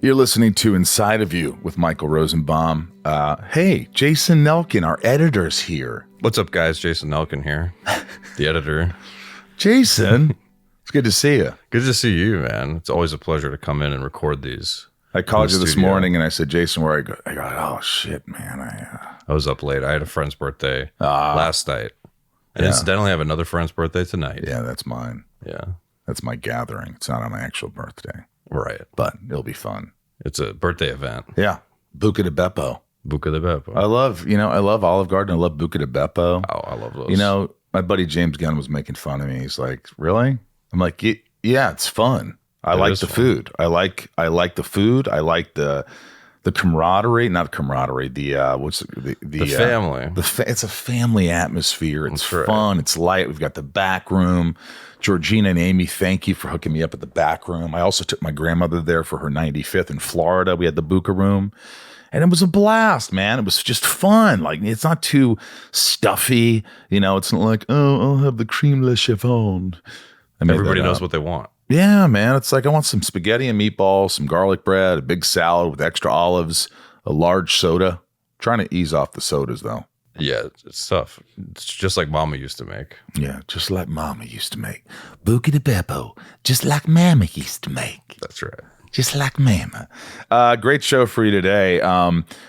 You're listening to Inside of You with Michael Rosenbaum. Hey, Jason Nelkin, our editor's here. What's up, guys? Jason Nelkin here, the editor. Jason, it's good to see you. Good to see you, man. It's always a pleasure to come in and record these. I called you this morning and I said, Jason, where are you? I go, oh, shit, man. I was up late. I had a friend's birthday last night. And incidentally, I have another friend's birthday tonight. Yeah, that's mine. Yeah. That's my gathering. It's not on my actual birthday. Right. But it'll be fun. It's a birthday event. Yeah. Buca di Beppo. Buca di Beppo. I love Olive Garden. I love Buca di Beppo. Oh, I love those. You know, my buddy James Gunn was making fun of me. He's like, really? I'm like, yeah, it's fun. I like the food. I like the food. I like the camaraderie, not camaraderie. The family. It's a family atmosphere. It's That's fun. right. It's light. We've got the back room. Georgina and Amy, thank you for hooking me up at the back room. I also took my grandmother there for her 95th in Florida. We had the Buca room. And it was a blast, man. It was just fun. Like, it's not too stuffy. You know, it's not like, oh, I'll have the creme la chiffon. Everybody knows what they want. Yeah, man. It's like, I want some spaghetti and meatballs, some garlic bread, a big salad with extra olives, a large soda. Trying to ease off the sodas, though. Yeah, it's tough. It's just like Mama used to make. Yeah, just like Mama used to make. Buca di Beppo, just like Mama used to make. That's right. Just like Mama. Great show for you today.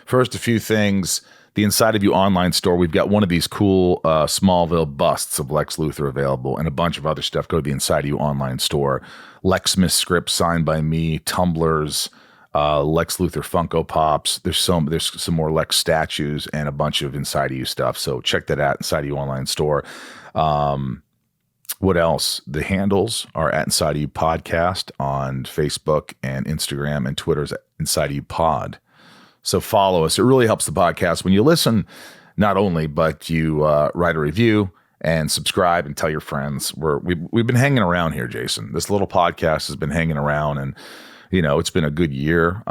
First, a few things. The Inside of You online store, we've got one of these cool Smallville busts of Lex Luthor available and a bunch of other stuff. Go to the Inside of You online store. Lex Smith scripts signed by me, tumblers, Lex Luthor Funko Pops. There's some more Lex statues and a bunch of Inside of You stuff. So check that out, Inside of You online store. What else? The handles are at Inside of You Podcast on Facebook and Instagram, and Twitter's at Inside of You Pod. So follow us. It really helps the podcast when you listen, not only, but you write a review and subscribe and tell your friends. We've been hanging around here, Jason. This little podcast has been hanging around, and you know, it's been a good year.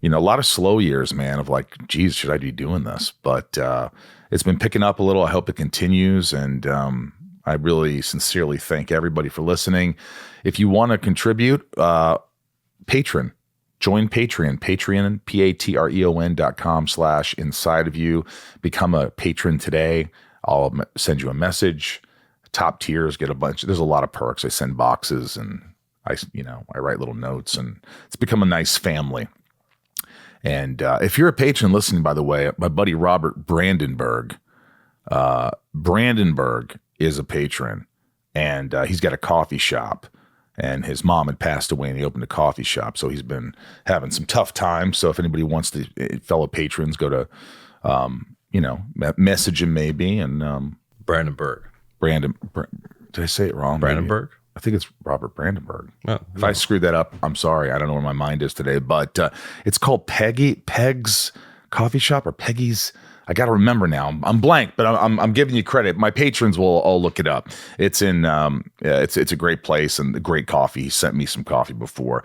You know, a lot of slow years, man, of like, geez, should I be doing this? But it's been picking up a little. I hope it continues, and I really sincerely thank everybody for listening. If you want to contribute, Patreon. Join Patreon, patreon.com/inside of you. Become a patron today. I'll send you a message. Top tiers get a bunch. There's a lot of perks. I send boxes and I write little notes, and it's become a nice family. And if you're a patron listening, by the way, my buddy Robert Brandenburg is a patron, and he's got a coffee shop. And his mom had passed away, and he opened a coffee shop. So he's been having some tough times. So if anybody wants to, fellow patrons, go to, message him maybe. And Brandenburg. Did I say it wrong? Brandenburg? Maybe? I think it's Robert Brandenburg. Oh, if I screwed that up, I'm sorry. I don't know where my mind is today. But it's called Peg's Coffee Shop, or Peggy's. I got to remember now. I'm blank, but I'm giving you credit. My patrons will all look it up. It's in it's a great place and great coffee. He sent me some coffee before.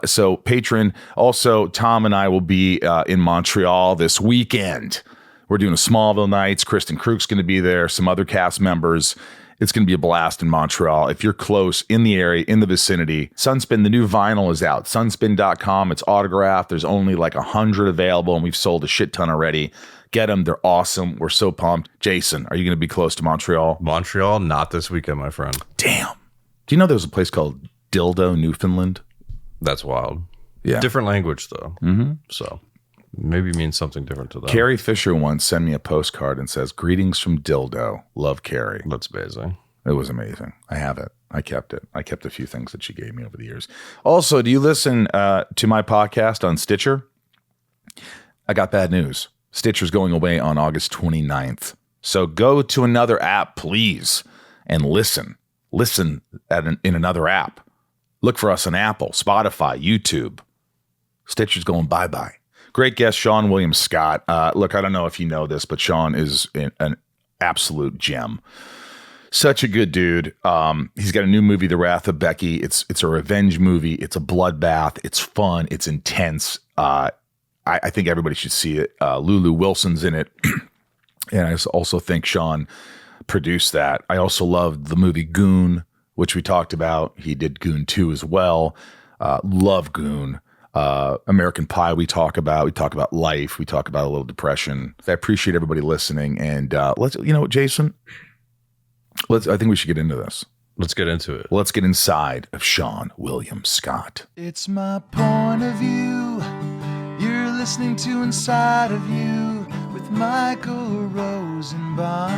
So patron. Also, Tom and I will be in Montreal this weekend. We're doing a Smallville Nights. Kristen Krug's going to be there. Some other cast members. It's going to be a blast in Montreal. If you're close, in the area, in the vicinity, Sunspin, the new vinyl is out. Sunspin.com. It's autographed. There's only like 100 available, and we've sold a shit ton already. Get them. They're awesome. We're so pumped. Jason, are you going to be close to Montreal? Montreal, not this weekend, my friend. Damn. Do you know there's a place called Dildo, Newfoundland? That's wild. Yeah. Different language, though. Mm-hmm. So maybe means something different to them. Carrie Fisher once sent me a postcard and says, "Greetings from Dildo. Love, Carrie." That's amazing. It was amazing. I have it. I kept it. I kept a few things that she gave me over the years. Also, do you listen to my podcast on Stitcher? I got bad news. Stitcher's going away on August 29th. So go to another app, please, and listen. Listen in another app. Look for us on Apple, Spotify, YouTube. Stitcher's going bye-bye. Great guest, Seann William Scott. Look, I don't know if you know this, but Seann is an absolute gem. Such a good dude. He's got a new movie, The Wrath of Becky. It's a revenge movie. It's a bloodbath. It's fun. It's intense. I think everybody should see it. Lulu Wilson's in it. And I also think Seann produced that. I also loved the movie Goon, which we talked about. He did Goon 2 as well. Love Goon. American Pie we talk about life, we talk about a little depression. I appreciate everybody listening, and let's, Jason, I think we should get into this. Let's get into it. Let's get inside of Seann William Scott. It's my point of view. You're listening to Inside of You with Michael Rosenbaum.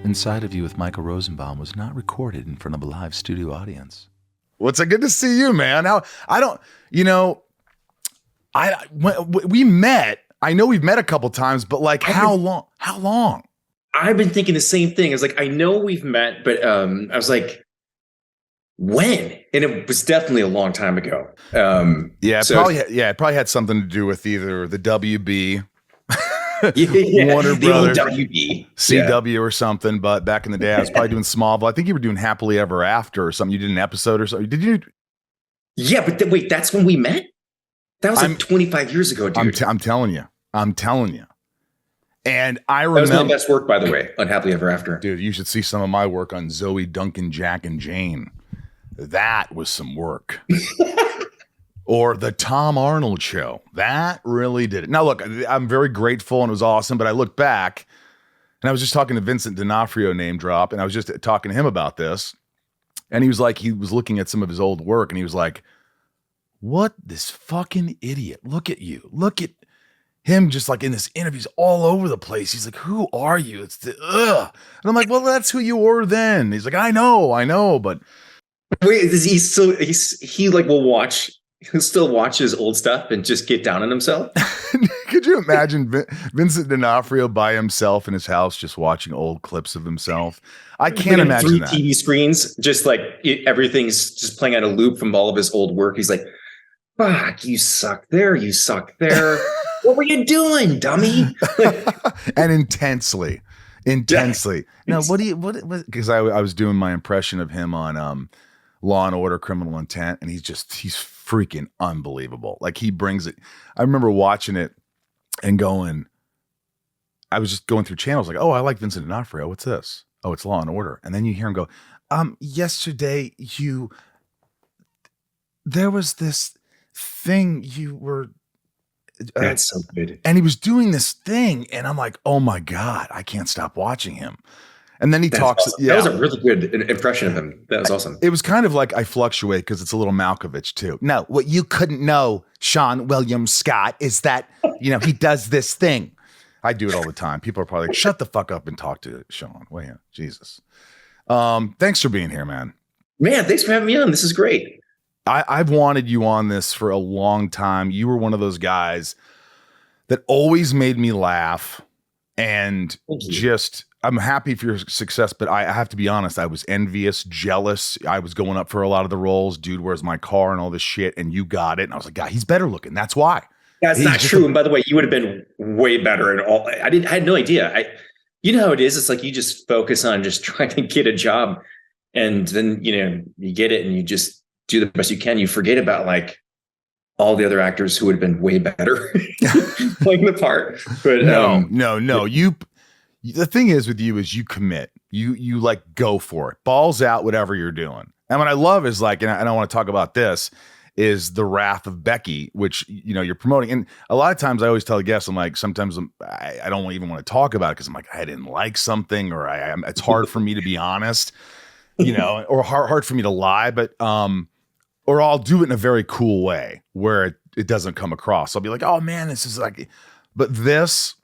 Inside of You with Michael Rosenbaum was not recorded in front of a live studio audience. What's it good to see you, man? We met. I know we've met a couple times, but like how long? How long? I've been thinking the same thing. I was like, I know we've met, but I was like, when? And it was definitely a long time ago. It probably had something to do with either the WB, Warner Brothers, WB, CW or something. But back in the day, I was probably doing Smallville. I think you were doing Happily Ever After or something. You did an episode or something. Did you? Yeah, but wait, that's when we met? That was like 25 years ago, dude. I'm telling you. And I remember. That was my best work, by the way, on Happily Ever After. Dude, you should see some of my work on Zoe, Duncan, Jack, and Jane. That was some work. Or the Tom Arnold Show. That really did it. Now, look, I'm very grateful and it was awesome, but I look back and I was just talking to Vincent D'Onofrio, name drop, and I was just talking to him about this. And he was looking at some of his old work and he was like, what this fucking idiot? Look at you. Look at him just like in this interviews all over the place. He's like, who are you? It's the ugh. And I'm like, well, that's who you were then. He's like, I know, but wait, he still watch his old stuff and just get down on himself? Could you imagine Vincent D'Onofrio by himself in his house just watching old clips of himself? I can't imagine 3 that. TV screens, just like everything's just playing out a loop from all of his old work. He's like, fuck, you suck there, you suck there. What were you doing, dummy? And intensely. Now, because I was doing my impression of him on Law and Order Criminal Intent, and he's freaking unbelievable. Like, he brings it. I remember watching it and I was just going through channels like, oh, I like Vincent D'Onofrio. What's this? Oh, it's Law and Order. And then you hear him go, yesterday there was this thing you were. That's so good. And he was doing this thing, and I'm like, oh my God, I can't stop watching him. And then he talks. Awesome. Yeah. That was a really good impression of him. That was awesome. It was kind of like I fluctuate because it's a little Malkovich too. No, what you couldn't know, Seann William Scott, is that, he does this thing. I do it all the time. People are probably like, shut the fuck up and talk to Seann. Well, yeah, Jesus. Thanks for being here, man. Man, thanks for having me on. This is great. I've wanted you on this for a long time. You were one of those guys that always made me laugh, and I'm happy for your success, but I have to be honest, I was envious, jealous. I was going up for a lot of the roles. Dude, where's my car and all this shit? And you got it. And I was like, God, he's better looking. That's why. That's not true. And by the way, you would have been way better at all. I had no idea. You know how it is. It's like you just focus on just trying to get a job, and then, you get it and you just do the best you can. You forget about like all the other actors who would have been way better playing the part. But no. The thing is with you is you commit. You like go for it. Balls out, whatever you're doing. And what I love is like, and I want to talk about this, is the Wrath of Becky, which you're promoting. And a lot of times I always tell the guests, I'm like, sometimes I don't even want to talk about it because I'm like, I didn't like something, or it's hard for me to be honest, or hard for me to lie, but or I'll do it in a very cool way where it doesn't come across. I'll be like, oh man, this is like, but this,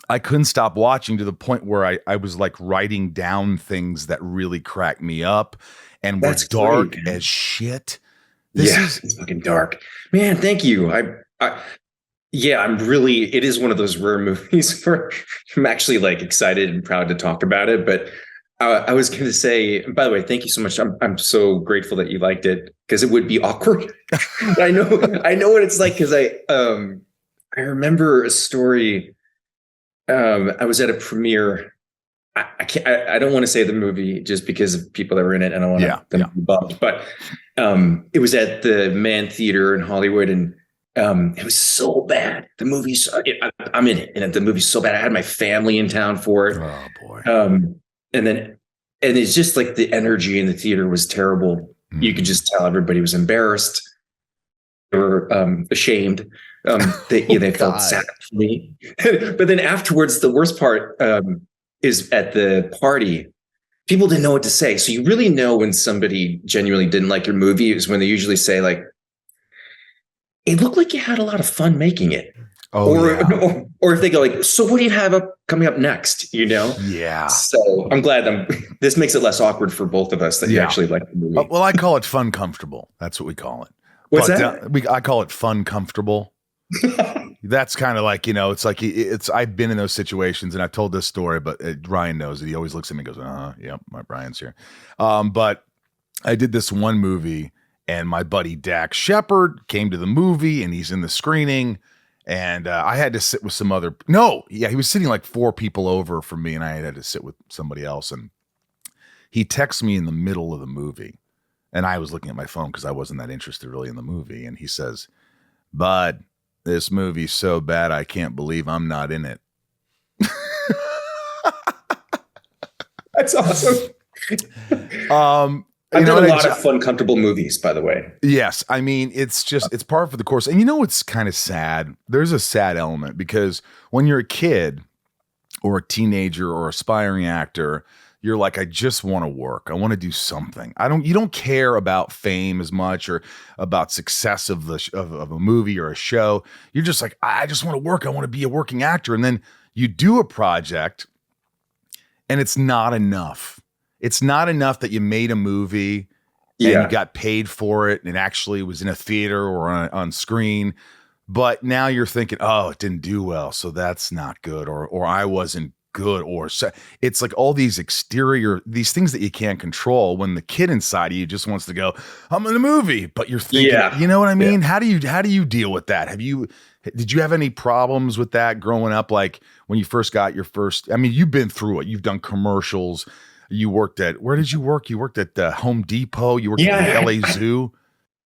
I couldn't stop watching to the point where I was like writing down things that really cracked me up and were dark as shit. It's fucking dark, man. Thank you. It is one of those rare movies where I'm actually like excited and proud to talk about it. But I was going to say, by the way, thank you so much. I'm so grateful that you liked it, because it would be awkward. I know what it's like, because I remember a story. I was at a premiere. I don't want to say the movie just because of people that were in it, and I don't want them to be bummed. But it was at the Mann Theater in Hollywood, and it was so bad. The movie's I'm in it, and the movie's so bad. I had my family in town for it. Oh boy. And then and it's just like the energy in the theater was terrible. You could just tell everybody was embarrassed. They were ashamed. They felt sad for me. But then afterwards, the worst part is at the party, people didn't know what to say. So you really know when somebody genuinely didn't like your movie is when they usually say like, it looked like you had a lot of fun making it. Or if they go like, so what do you have coming up next? Yeah. So I'm glad this makes it less awkward for both of us that you actually like the movie. Well, I call it fun comfortable. That's what we call it. What's that? I call it fun comfortable. That's kind of like, it's like I've been in those situations, and I've told this story, but Ryan knows it. He always looks at me and goes, yeah, my Brian's here. But I did this one movie, and my buddy Dax Shepard came to the movie, and he's in the screening. And I had to sit with some other. He was sitting like 4 people over from me, and I had to sit with somebody else. And he texts me in the middle of the movie, and I was looking at my phone because I wasn't that interested really in the movie. And he says, "Bud, this movie's so bad I can't believe I'm not in it." That's awesome. I've done a lot of fun, comfortable movies, by the way. Yes. I mean, it's par for the course. And it's kind of sad. There's a sad element because when you're a kid or a teenager or aspiring actor, you're like, I just want to work. I want to do something. You don't care about fame as much or about success of a movie or a show. You're just like, I just want to work. I want to be a working actor. And then you do a project and it's not enough. It's not enough that you made a movie and you got paid for it and it actually was in a theater or on screen. But now you're thinking, oh, it didn't do well, so that's not good. Or I wasn't good. Or it's like all these these things that you can't control when the kid inside of you just wants to go, I'm in a movie. But you're thinking, you know what I mean? Yeah. How do you deal with that? Did you have any problems with that growing up? Like when you first got your first, I mean, you've been through it. You've done commercials. You worked where did you work? You worked at Home Depot. You worked at the LA Zoo.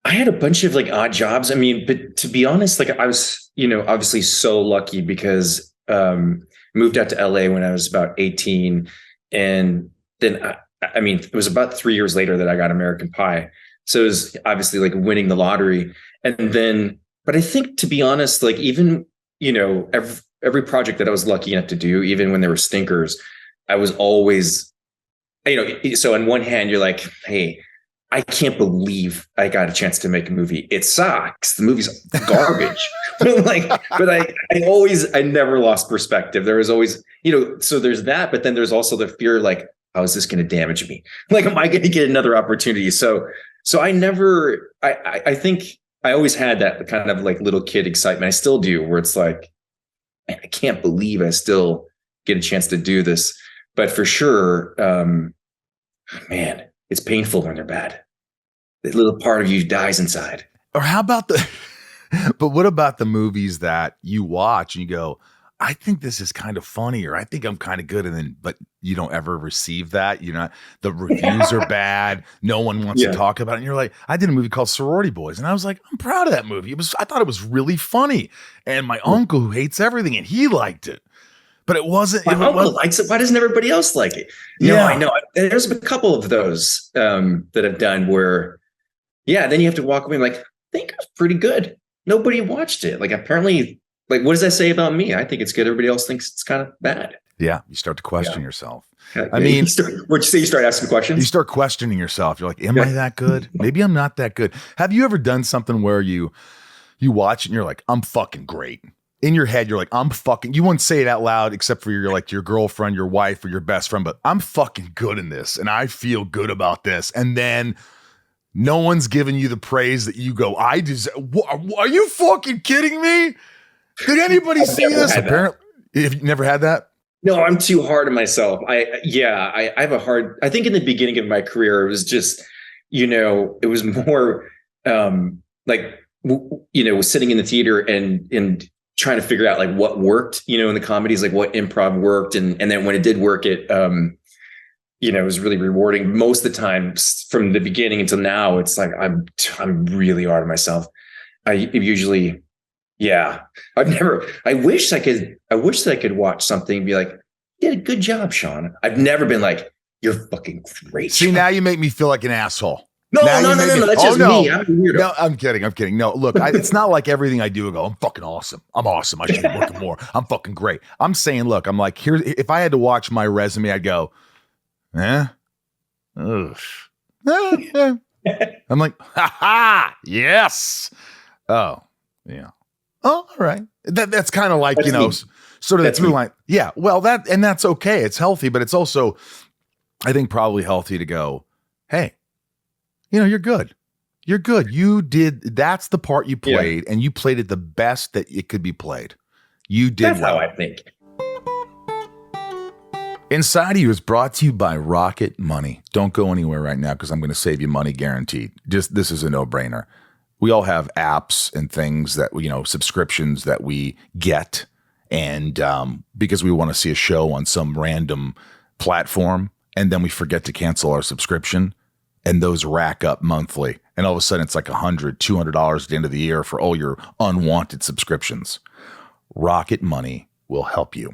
I had a bunch of like odd jobs. I mean, but to be honest, like I was, obviously so lucky because moved out to LA when I was about 18. And then, I mean, it was about 3 years later that I got American Pie. So it was obviously like winning the lottery. And then, but I think to be honest, like even, every project that I was lucky enough to do, even when there were stinkers, I was always, so on one hand, you're like, hey, I can't believe I got a chance to make a movie. It sucks. The movie's garbage. but I never lost perspective. There was always, so there's that, but then there's also the fear, like, how is this going to damage me? Like, am I going to get another opportunity? So I think I always had that kind of like little kid excitement. I still do, where it's like, I can't believe I still get a chance to do this. But for sure, man, it's painful when they're bad. The little part of you dies inside. Or how about but what about the movies that you watch and you go, I think this is kind of funny, or I think I'm kind of good. But you don't ever receive that. The reviews are bad. No one wants to talk about it. And you're like, I did a movie called Sorority Boys. And I was like, I'm proud of that movie. I thought it was really funny. And my uncle who hates everything, and he liked it. But it wasn't. My uncle likes it. Why doesn't everybody else like it? No, I know. There's a couple of those that I've done where, then you have to walk away and like, I think it's pretty good. Nobody watched it. Like apparently, like what does that say about me? I think it's good. Everybody else thinks it's kind of bad. Yeah, you start to question yourself. I mean, what'd you say? You start asking questions. You start questioning yourself. You're like, am I that good? Maybe I'm not that good. Have you ever done something where you watch it and you're like, I'm fucking great? In your head, you're like, you wouldn't say it out loud except for your girlfriend, your wife, or your best friend, but I'm fucking good in this and I feel good about this. And then no one's giving you the praise that you go, I deserve. Are you fucking kidding me? Did anybody see this? Apparently, have you never had that? No, I'm too hard on myself. I have a hard, I think in the beginning of my career, it was just, it was more was sitting in the theater and trying to figure out like what worked, in the comedies, like what improv worked. And then when it did work, it was really rewarding. Most of the time from the beginning until now, it's like, I'm really hard on myself. I usually, I wish that I could watch something and be like, you did a good job, Sean. I've never been like, You're fucking great. See, now you make me feel like an asshole. No. That's just me. I'm a weirdo. No, I'm kidding. No, look, it's not like everything I do. I go, I'm fucking awesome. I'm awesome. I should be working more. I'm fucking great. I'm saying, look, I'm like, here. If I had to watch my resume, I'd go, ugh. I'm like, yes. Oh, yeah. Oh, all right. That's kind of like, that's sort of the through line. Yeah. Well, that's okay. It's healthy, but it's also, I think, probably healthy to go, hey, you're good. You're good. That's the part you played, and you played it the best that it could be played. You did. That's how I think. Inside of You is brought to you by Rocket Money. Don't go anywhere right now because I'm going to save you money guaranteed. This is a no-brainer. We all have apps and things that subscriptions that we get, and because we want to see a show on some random platform, and then we forget to cancel our subscription, and those rack up monthly, and all of a sudden it's like $100, $200 at the end of the year for all your unwanted subscriptions. Rocket Money will help you.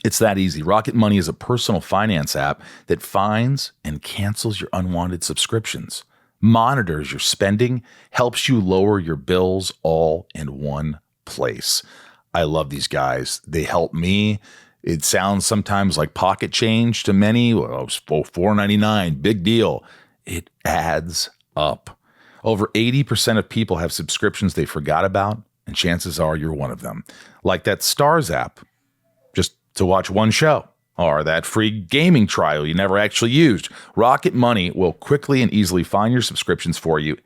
It's that easy. Rocket Money is a personal finance app that finds and cancels your unwanted subscriptions, monitors your spending, helps you lower your bills all in one place. I love these guys. They help me. It sounds sometimes like pocket change to many. Well, it was $4.99, big deal. It adds up. Over 80% of people have subscriptions they forgot about, and chances are you're one of them. Like that Stars app, just to watch one show, or that free gaming trial you never actually used. Rocket Money will quickly and easily find your subscriptions for you.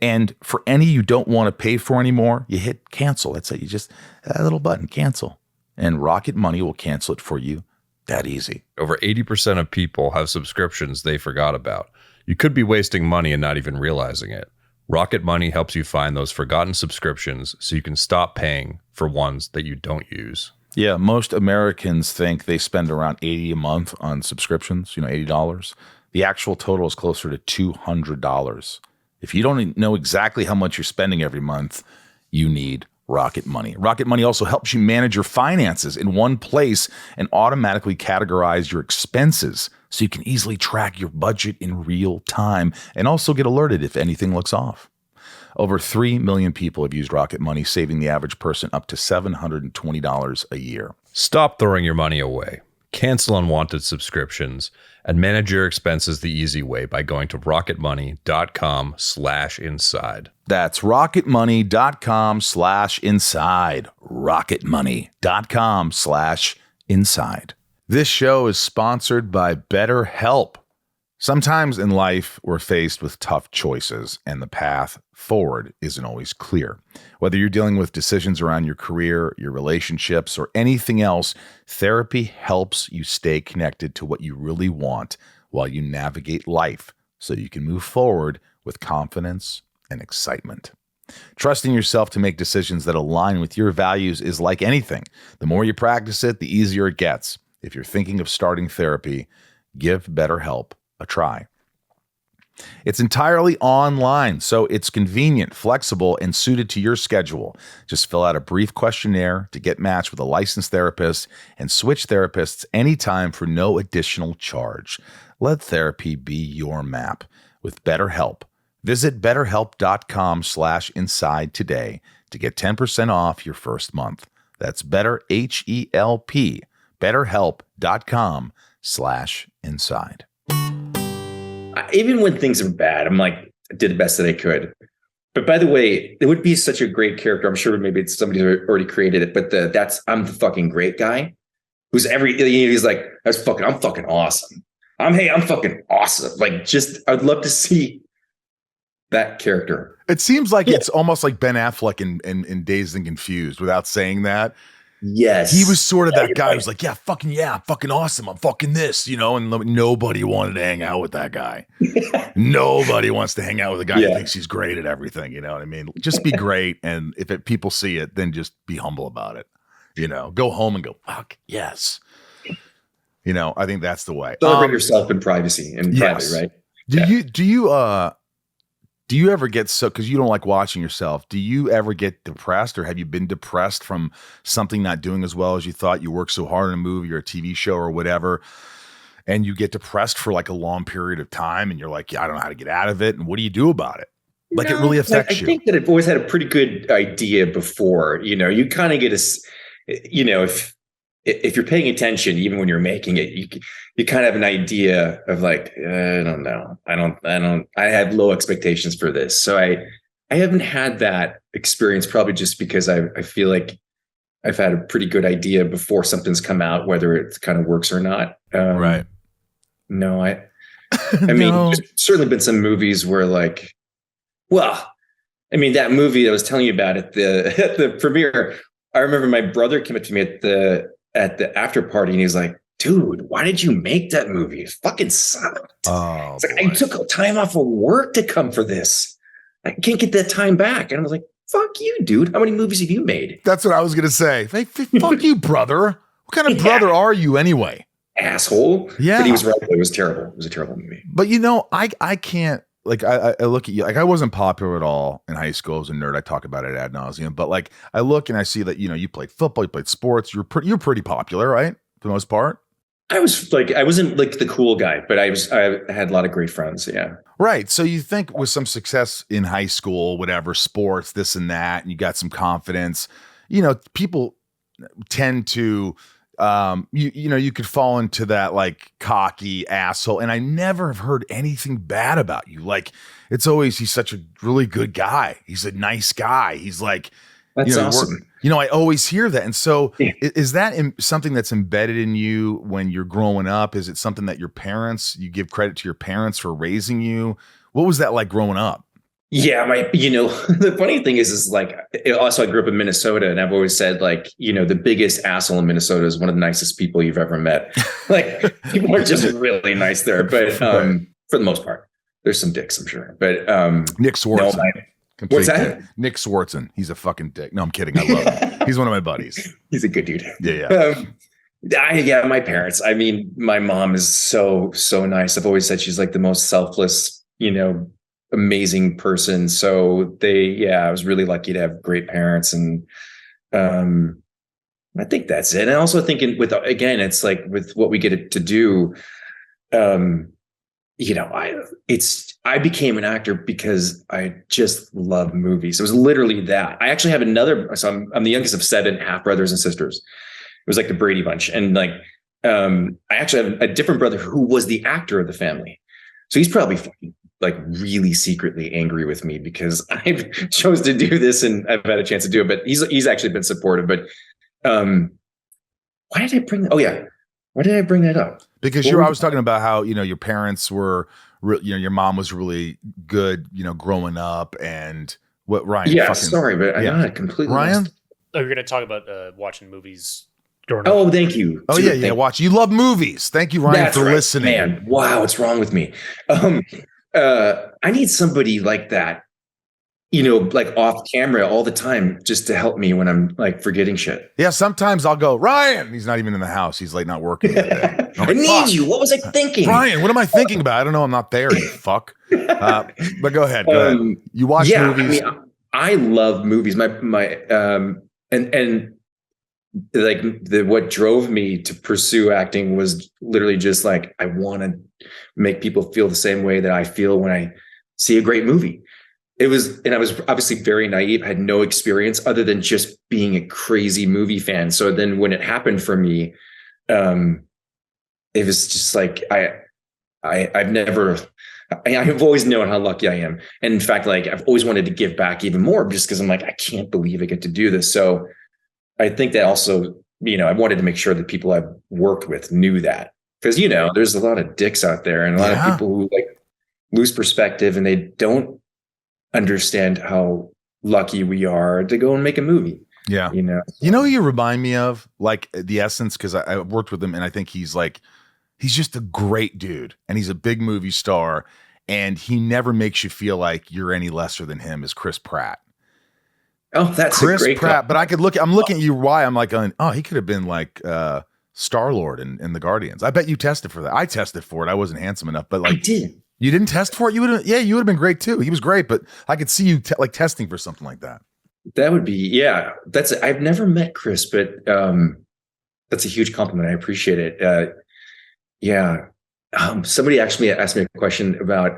And for any you don't want to pay for anymore, you hit cancel. That's it. You just, that little button, cancel. And Rocket Money will cancel it for you that easy. Over 80% of people have subscriptions they forgot about. You could be wasting money and not even realizing it. Rocket Money helps you find those forgotten subscriptions so you can stop paying for ones that you don't use. Yeah, most Americans think they spend around $80 a month on subscriptions, $80. The actual total is closer to $200. If you don't know exactly how much you're spending every month, you need Rocket Money. Rocket Money also helps you manage your finances in one place and automatically categorize your expenses so you can easily track your budget in real time and also get alerted if anything looks off. Over 3 million people have used Rocket Money, saving the average person up to $720 a year. Stop throwing your money away. Cancel unwanted subscriptions and manage your expenses the easy way by going to rocketmoney.com/inside. That's rocketmoney.com/inside. rocketmoney.com/inside. This show is sponsored by BetterHelp. Sometimes in life, we're faced with tough choices, and the path forward isn't always clear. Whether you're dealing with decisions around your career, your relationships, or anything else, therapy helps you stay connected to what you really want while you navigate life so you can move forward with confidence and excitement. Trusting yourself to make decisions that align with your values is like anything. The more you practice it, the easier it gets. If you're thinking of starting therapy, give BetterHelp a try. It's entirely online, so it's convenient, flexible, and suited to your schedule. Just fill out a brief questionnaire to get matched with a licensed therapist and switch therapists anytime for no additional charge. Let therapy be your map with BetterHelp. Visit betterhelp.com/inside today to get 10% off your first month. That's BetterHelp. BetterHelp.com/inside. Even when things are bad, I'm like, I did the best that I could. But by the way, it would be such a great character. I'm sure maybe it's somebody who already created it, but I'm the fucking great guy who's he's like, I'm fucking awesome. I'm fucking awesome. Like, just, I'd love to see that character. It seems like it's almost like Ben Affleck in Dazed and Confused without saying that. Yes. He was sort of that guy who's like, I'm fucking awesome. I'm fucking this, and nobody wanted to hang out with that guy. Nobody wants to hang out with a guy who thinks he's great at everything. You know what I mean? Just be great. And if people see it, then just be humble about it. Go home and go, fuck, yes. I think that's the way. Celebrate yourself in privacy and private, right? Do you ever get because you don't like watching yourself, do you ever get depressed, or have you been depressed from something not doing as well as you thought? You work so hard on a movie or a TV show or whatever, and you get depressed for like a long period of time and you're like, yeah, I don't know how to get out of it. And what do you do about it? Like, it really affects you. I think that I've always had a pretty good idea before. You kind of get if you're paying attention, even when you're making it, you kind of have an idea of like, I don't know, I have low expectations for this. So I haven't had that experience, probably just because I feel like I've had a pretty good idea before something's come out, whether it kind of works or not. Right. No, I mean, there's certainly been some movies where like, well, I mean, that movie I was telling you about at the premiere, I remember my brother came up to me at the after party and he was like, dude, why did you make that movie? It fucking sucked. Oh, it's like, I took time off of work to come for this. I can't get that time back. And I was like, fuck you, dude. How many movies have you made? That's what I was going to say. Hey, fuck you, brother. What kind of brother are you anyway? Asshole. Yeah. But he was right. It was terrible. It was a terrible movie. But I can't, like, I look at you, like, I wasn't popular at all in high school. I was a nerd. I talk about it ad nauseum, but like, I look and I see that, you played football, you played sports. You're pretty popular, right? For the most part. I wasn't like the cool guy, but I had a lot of great friends. Yeah. Right. So you think with some success in high school, whatever, sports, this and that, and you got some confidence, people tend to, you could fall into that like cocky asshole. And I never have heard anything bad about you. Like, it's always, he's such a really good guy. He's a nice guy. He's like, that's awesome. I always hear that. And so is that something that's embedded in you when you're growing up? Is it something that you give credit to your parents for raising you? What was that like growing up? Yeah, the funny thing is like, also I grew up in Minnesota and I've always said like, the biggest asshole in Minnesota is one of the nicest people you've ever met. Like, people are just really nice there, but for the most part, there's some dicks, I'm sure. But Nick Swartzen. What's that? Dick. Nick Swartzen. He's a fucking dick. No, I'm kidding. I love him. He's one of my buddies. He's a good dude. Yeah. My parents. I mean, my mom is so nice. I've always said she's like the most selfless, amazing person. So I was really lucky to have great parents, and I think that's it. And I also think it's like with what we get to do, I became an actor because I just love movies. It was literally that. I actually have I'm the youngest of 7 half brothers and sisters. It was like the Brady Bunch. And like, I actually have a different brother who was the actor of the family. So he's probably fucking like really secretly angry with me because I chose to do this and I've had a chance to do it, but he's actually been supportive. But why did I bring that up? Because I was talking about how, your parents were, your mom was really good, growing up, and what Ryan. Yeah, sorry, but I'm not completely Ryan. Lost. Oh, you're going to talk about watching movies growing up. Oh, thank you. Oh, yeah. Watch. You love movies. Thank you, Ryan, for listening. Man, wow, what's wrong with me? I need somebody like that, like off camera all the time, just to help me when I'm like forgetting shit. Yeah, sometimes I'll go, Ryan. He's not even in the house. He's like not working today. I need you. What was I thinking? Ryan, what am I thinking about? I don't know. I'm not there, you fuck. But go ahead. Go ahead. You watch movies. I mean, I love movies. And like what drove me to pursue acting was literally just like, I want to make people feel the same way that I feel when I see a great movie. And I was obviously very naive, had no experience other than just being a crazy movie fan. So then when it happened for me, it was just like, I've always known how lucky I am. And in fact, like I've always wanted to give back even more just because I'm like, I can't believe I get to do this. So I think that also, I wanted to make sure that people I've worked with knew that, because, there's a lot of dicks out there and a lot of people who like lose perspective and they don't understand how lucky we are to go and make a movie. Yeah. Who you remind me of, like the essence, because I worked with him and I think he's just a great dude and he's a big movie star and he never makes you feel like you're any lesser than him, is Chris Pratt. Oh, that's Chris a great Pratt. But I'm looking at you. Why? I'm like, he could have been like Star-Lord in the Guardians. I bet you tested for that. I tested for it. I wasn't handsome enough, but like, I did. You didn't test for it? You would have been great too. He was great, but I could see you testing for something like that. That would be, I've never met Chris, but that's a huge compliment. I appreciate it. somebody actually asked me a question about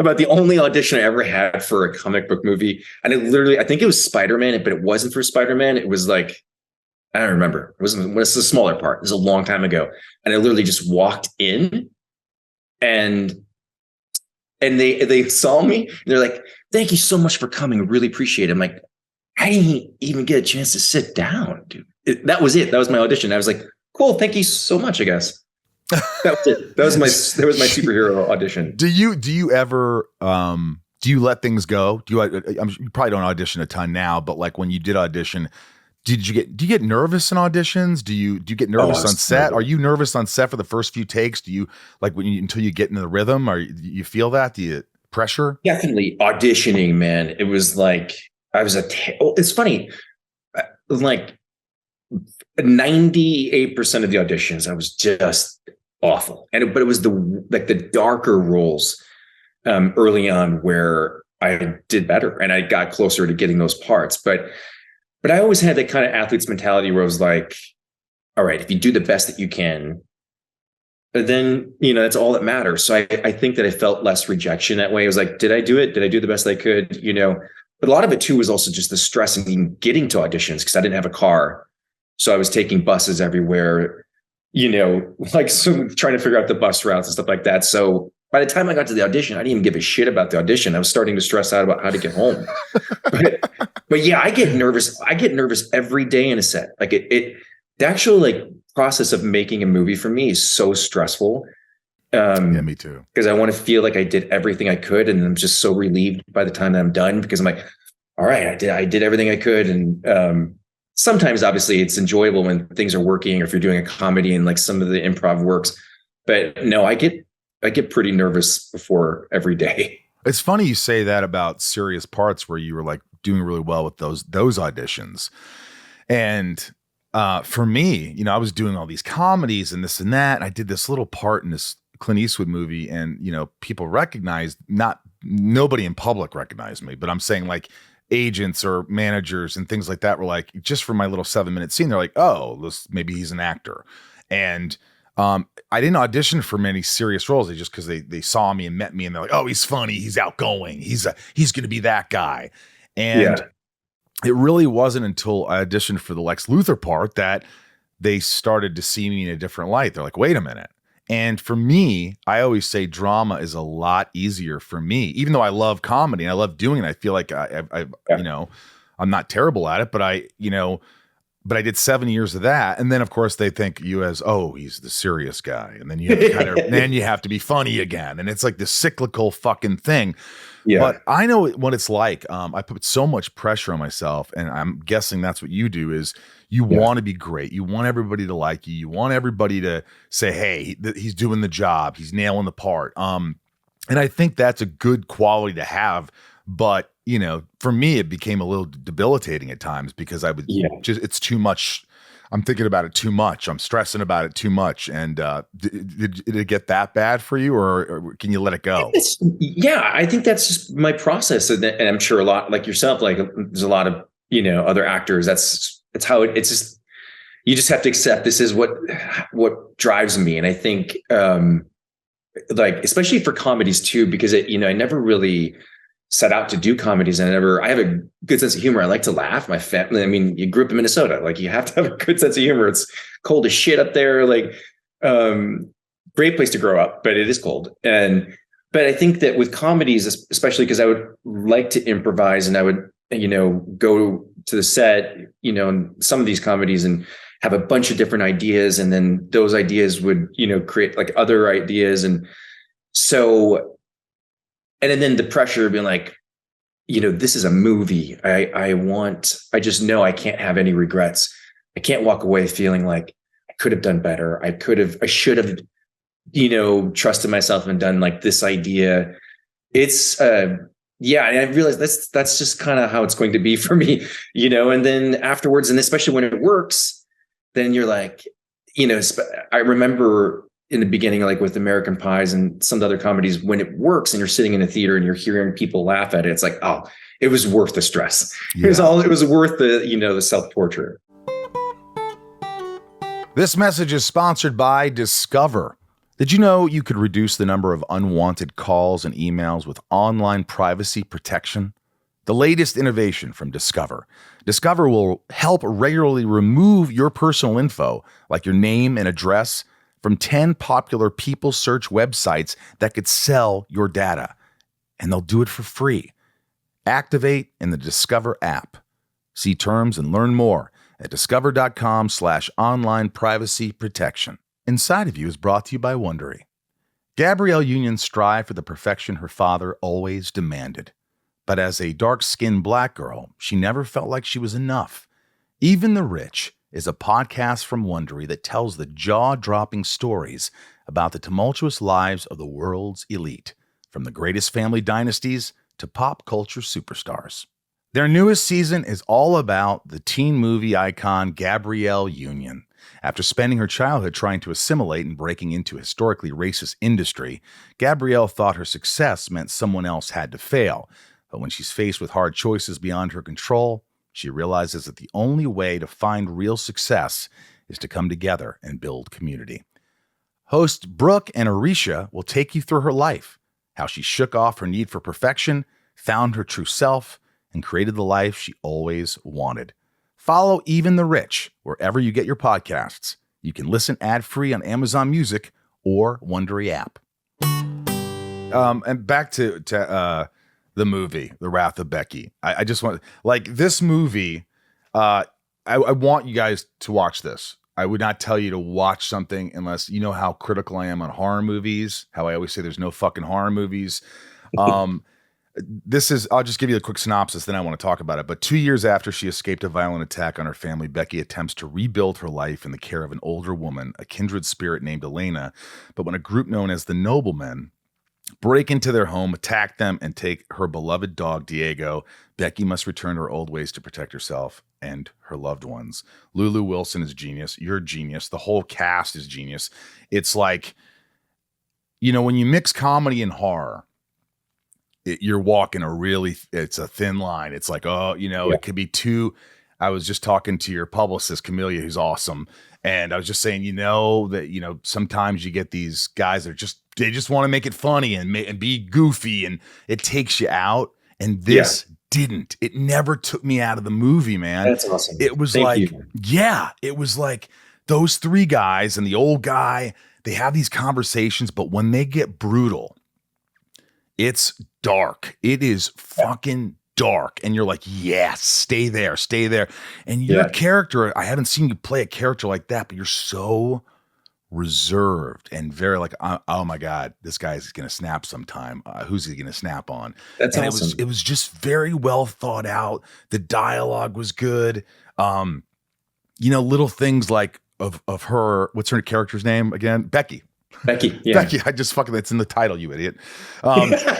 about the only audition I ever had for a comic book movie. And I think it was Spider-Man, but it wasn't for Spider-Man. It was like, I don't remember. It was a smaller part. It was a long time ago. And I literally just walked in and they saw me. And they're like, thank you so much for coming. Really appreciate it. I'm like, I didn't even get a chance to sit down, dude. That was it. That was my audition. I was like, cool. Thank you so much, I guess. That was it. That was my superhero audition. Do you ever do you let things go? You probably don't audition a ton now, but like when you did audition, do you get nervous in auditions? Do you get nervous on set? Nervous. Are you nervous on set for the first few takes? Do you like until you get into the rhythm? Or you feel that? Do you pressure? Definitely auditioning, man. It was like it's funny, like 98% of the auditions I was just awful, but it was the darker roles early on where I did better and I got closer to getting those parts. But I always had that kind of athlete's mentality where I was like, all right, if you do the best that you can, then that's all that matters. So I think that I felt less rejection that way. I was like, did I do it? Did I do the best I could? But a lot of it too was also just the stress of even getting to auditions because I didn't have a car, so I was taking buses everywhere. Like trying to figure out the bus routes and stuff like that. So by the time I got to the audition, I didn't even give a shit about the audition. I was starting to stress out about how to get home. but yeah, I get nervous. I get nervous every day in a set. Like the actual like process of making a movie for me is so stressful. Yeah, me too. Because I want to feel like I did everything I could, and I'm just so relieved by the time that I'm done because I'm like, all right, I did everything I could, and sometimes obviously it's enjoyable when things are working or if you're doing a comedy and like some of the improv works. But no, I get pretty nervous before every day. It's funny you say that about serious parts where you were like doing really well with those auditions. And for me, I was doing all these comedies and this and that. And I did this little part in this Clint Eastwood movie and, people recognized, nobody in public recognized me, but I'm saying like agents or managers and things like that were like, just for my little 7-minute scene, they're like, oh, maybe he's an actor. And I didn't audition for many serious roles. They just because they saw me and met me and they're like, oh, he's funny, he's outgoing, he's going to be that guy. And it really wasn't until I auditioned for the Lex Luthor part that they started to see me in a different light. They're like, wait a minute. And for me, I always say drama is a lot easier for me, even though I love comedy and I love doing it. I feel like I'm not terrible at it, but but I did 7 years of that. And then of course they think you as, oh, he's the serious guy. And then you have to then you have to be funny again. And it's like this cyclical fucking thing. Yeah. But I know what it's like. I put so much pressure on myself, and I'm guessing that's what you do is you want to be great. You want everybody to like you. You want everybody to say, hey, he's doing the job. He's nailing the part. And I think that's a good quality to have. But, for me, it became a little debilitating at times because I would it's too much. I'm thinking about it too much. I'm stressing about it too much. And did it get that bad for you, or can you let it go? I think that's just my process. And I'm sure a lot like yourself, like there's a lot of, other actors. It's how it's just, you just have to accept this is what drives me. And I think like, especially for comedies too, because I never really set out to do comedies. And I have a good sense of humor. I like to laugh. My family, you grew up in Minnesota, like you have to have a good sense of humor. It's cold as shit up there. Like, great place to grow up, but it is cold. But I think that with comedies, especially because I would like to improvise and I would, go to the set, in some of these comedies and have a bunch of different ideas. And then those ideas would, create like other ideas. And so, and then the pressure of being like, this is a movie. I just know I can't have any regrets. I can't walk away feeling like I could have done better. I should have, trusted myself and done like this idea. It's, and I realized that's just kind of how it's going to be for me, and then afterwards, and especially when it works, then you're like, I remember in the beginning, like with American Pies and some of the other comedies, when it works and you're sitting in a theater and you're hearing people laugh at it, it's like, oh, it was worth the stress. Yeah. It was worth the self-torture. This message is sponsored by Discover. Did you know you could reduce the number of unwanted calls and emails with online privacy protection? The latest innovation from Discover. Discover will help regularly remove your personal info, like your name and address, from 10 popular people search websites that could sell your data. And they'll do it for free. Activate in the Discover app. See terms and learn more at discover.com/online privacy protection. Inside of You is brought to you by Wondery. Gabrielle Union strived for the perfection her father always demanded. But as a dark-skinned black girl, she never felt like she was enough. Even the Rich is a podcast from Wondery that tells the jaw-dropping stories about the tumultuous lives of the world's elite, from the greatest family dynasties to pop culture superstars. Their newest season is all about the teen movie icon Gabrielle Union. After spending her childhood trying to assimilate and breaking into a historically racist industry, Gabrielle thought her success meant someone else had to fail. But when she's faced with hard choices beyond her control, she realizes that the only way to find real success is to come together and build community. Host Brooke and Arisha will take you through her life, how she shook off her need for perfection, found her true self, and created the life she always wanted. Follow Even the Rich wherever you get your podcasts. You can listen ad-free on Amazon Music or Wondery app. And back to the movie, The Wrath of Becky. I just want, like, this movie, I want you guys to watch this. I would not tell you to watch something unless you know how critical I am on horror movies, how I always say there's no fucking horror movies. I'll just give you a quick synopsis, then I want to talk about it. But 2 years after she escaped a violent attack on her family, Becky attempts to rebuild her life in the care of an older woman, a kindred spirit named Elena. But when a group known as the Noblemen break into their home, attack them, and take her beloved dog, Diego, Becky must return to her old ways to protect herself and her loved ones. Lulu Wilson is genius. You're genius. The whole cast is genius. It's like, when you mix comedy and horror, you're walking it's a thin line. It's like, It could be too. I was just talking to your publicist, Camellia, who's awesome. And I was just saying, that, sometimes you get these guys that they just want to make it funny and be goofy, and it takes you out. And this didn't. It never took me out of the movie, man. That's awesome. It was it was like those three guys and the old guy, they have these conversations, but when they get brutal, it's dark. It is fucking dark. And you're like, yes, stay there. And your character, I haven't seen you play a character like that, but you're so reserved and very like, oh my God, this guy's going to snap sometime. Who's he going to snap on? That's and awesome. It was just very well thought out. The dialogue was good. Little things like of her, what's her character's name again? Becky, I just it's in the title, you idiot.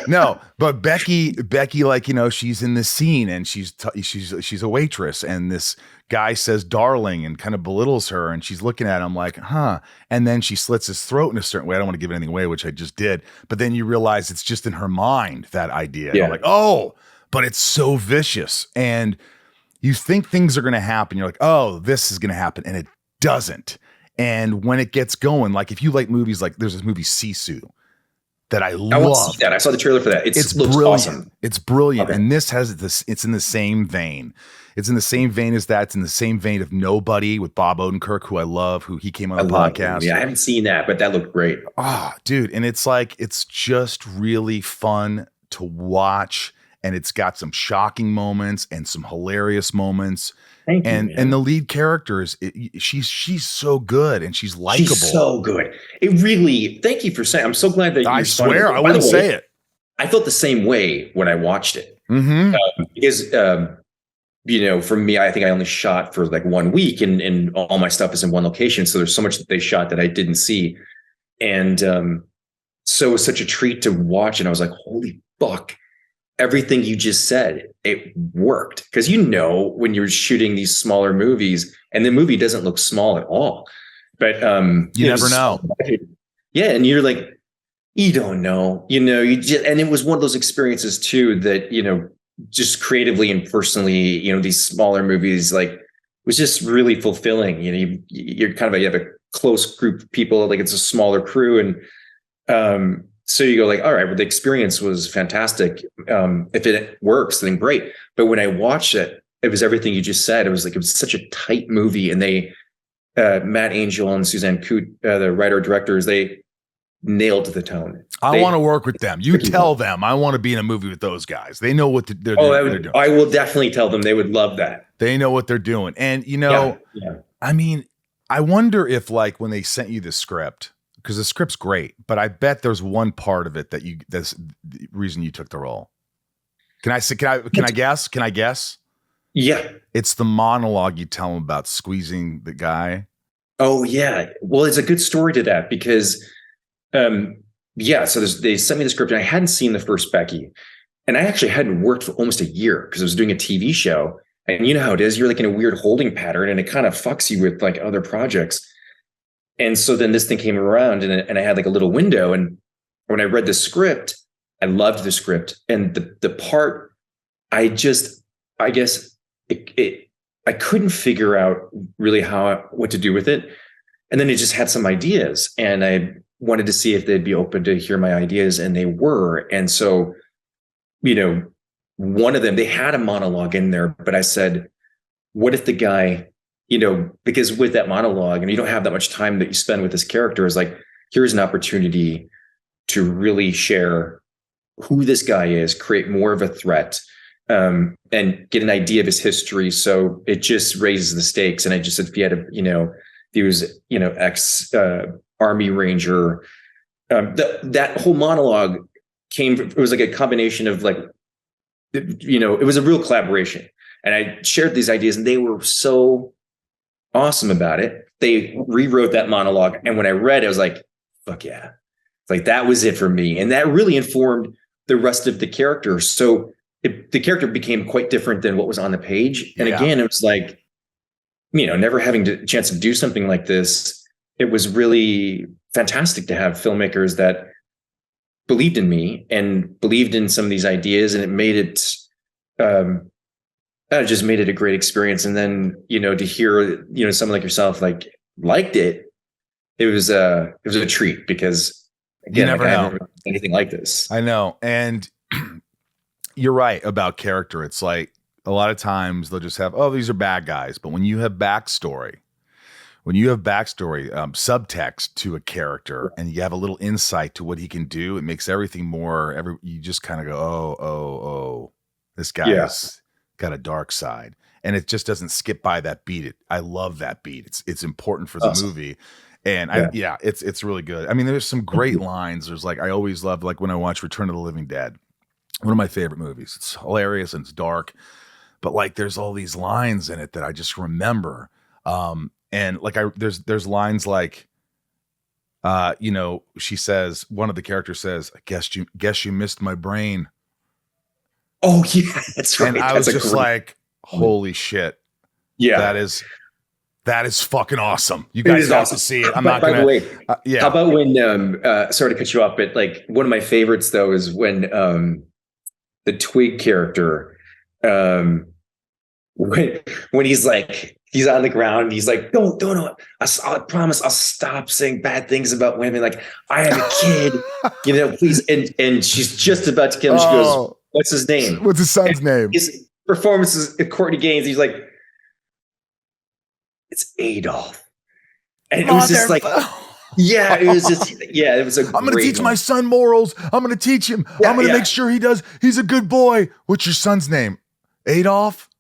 No, but Becky, like, she's in this scene and she's a waitress, and this guy says darling and kind of belittles her, and she's looking at him like, huh. And then she slits his throat in a certain way. I don't want to give anything away, which I just did. But then you realize it's just in her mind, that idea. Yeah. Like, oh, but it's so vicious. And you think things are going to happen. You're like, oh, this is going to happen. And it doesn't. And when it gets going, like if you like movies, like there's this movie Sisu that I love. I want to see that. I saw the trailer for that. It looks brilliant. Awesome. It's brilliant. Okay. And this has this, it's in the same vein. It's in the same vein as that. It's in the same vein of Nobody with Bob Odenkirk, who I love, who he came on the podcast. Yeah, I haven't seen that, but that looked great. Oh, dude. And it's like, it's just really fun to watch. And it's got some shocking moments and some hilarious moments. Thank you, and the lead character she's so good, and she's likable. She's so good. It really. Thank you for saying. I'm so glad that I swear I wouldn't say it. I felt the same way when I watched it. Mm-hmm. Because for me, I think I only shot for like 1 week, and all my stuff is in one location. So there's so much that they shot that I didn't see, and so it was such a treat to watch. And I was like, holy fuck. Everything you just said, it worked, because when you're shooting ththese smaller movies, and the movie doesn't look small at all, but you never know. Yeah, and you're like, you don't know, you just, and it was one of those experiences too that just creatively and personally, these smaller movies, like, was just really fulfilling. You're kind of you have a close group of people, like it's a smaller crew, and So you go like, all right, well, the experience was fantastic. If it works, then great. But when I watched it, it was everything you just said. It was such a tight movie, and they, Matt Angel and Suzanne Coote, the writer directors, they nailed the tone. I want to work with them. You tell them I want to be in a movie with those guys. They know what they're doing. I will definitely tell them. They would love that. They know what they're doing. And, I mean, I wonder if, like, when they sent you the script, because the script's great, but I bet there's one part of it that's the reason you took the role. Can I guess? Can I guess? Yeah. It's the monologue you tell them about squeezing the guy. Oh, yeah. Well, it's a good story to that because, so they sent me the script and I hadn't seen the first Becky. And I actually hadn't worked for almost a year because I was doing a TV show. And you know how it is. You're like in a weird holding pattern and it kind of fucks you with like other projects. And so then this thing came around and I had like a little window. And when I read the script, I loved the script. And the part, I guess I couldn't figure out really what to do with it. And then it just had some ideas and I wanted to see if they'd be open to hear my ideas, and they were. And so, one of them, they had a monologue in there, but I said, what if the guy, because with that monologue, and you don't have that much time that you spend with this character, is like, here's an opportunity to really share who this guy is, create more of a threat, and get an idea of his history. So it just raises the stakes. And I just said, if he had he was, ex Army Ranger, that whole monologue it was like a combination of like, it was a real collaboration. And I shared these ideas and they were so awesome about it. They rewrote that monologue. And when I read it, I was like, fuck yeah. It's like, that was it for me. And that really informed the rest of the character. So the character became quite different than what was on the page. And again, it was like, never having a chance to do something like this, it was really fantastic to have filmmakers that believed in me and believed in some of these ideas. And it made it, just made it a great experience. And then, to hear, someone like yourself, liked it, it was a treat because again, I haven't heard anything like this. I know. And you're right about character. It's like a lot of times they'll just have, these are bad guys. But when you have backstory, subtext to a character and you have a little insight to what he can do, it makes everything you just kind of go, this guy's got a dark side. And it just doesn't skip by that beat. I love that beat. It's important for the movie. And it's really good. I mean, there's some great lines. There's I always love, when I watch Return of the Living Dead, one of my favorite movies. It's hilarious and it's dark, but there's all these lines in it that I just remember. And there's lines she says, one of the characters says, I guess you missed my brain. Oh yeah, that's right. And I was just like, holy shit. Yeah. That is fucking awesome. You guys have to see it. I'm not going to. By the way, how about when, sorry to cut you off, but one of my favorites though is when the Twig character, when he's he's on the ground and he's like, don't. I promise I'll stop saying bad things about women. I have a kid, please. And she's just about to kill him. She goes, what's his name? What's his son's name? His performance is Courtney Gaines. He's like, it's Adolf. And it was just it was just, it was I'm going to teach my son morals. I'm going to teach him. I'm going to make sure he's a good boy. What's your son's name? Adolf?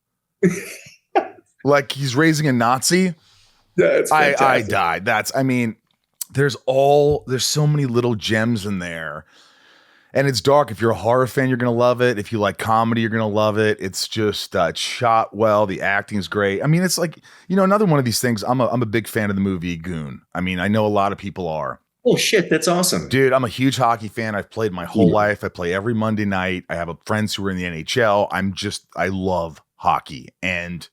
He's raising a Nazi. I died. There's so many little gems in there, and it's dark. If you're a horror fan, you're gonna love it. If you like comedy, you're gonna love it. It's just it's shot well. The acting is great. I mean, it's another one of these things. I'm a big fan of the movie Goon. I mean, I know a lot of people are. Oh shit, that's awesome, dude! I'm a huge hockey fan. I've played my whole life. I play every Monday night. I have friends who are in the NHL. I love hockey. And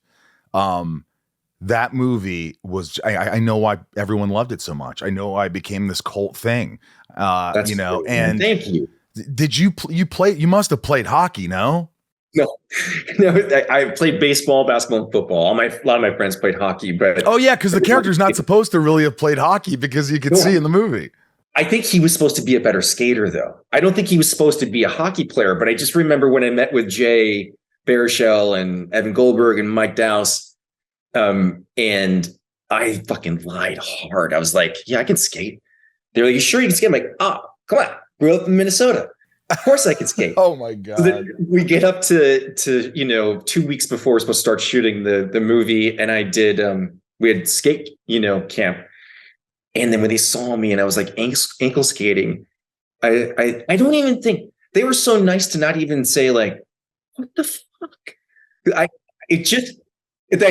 that movie was, I know why everyone loved it so much. I know why it became this cult thing. That's great. And thank you. Did you must have played hockey, no? No, I played baseball, basketball, and football. A lot of my friends played hockey, but because the character's not supposed to really have played hockey because you could see in the movie. I think he was supposed to be a better skater, though. I don't think he was supposed to be a hockey player, but I just remember when I met with Jay Baruchel and Evan Goldberg and Mike Dowse, and I fucking lied hard. I was like, yeah, I can skate. They're like, you sure you can skate? I'm like, oh, come on. Grew up in Minnesota. Of course I can skate. Oh my God. So then we get up to 2 weeks before we're supposed to start shooting the movie. And I did, we had skate, camp. And then when they saw me and I was like ankle skating, I don't even think they were so nice to not even say like, what the fuck? I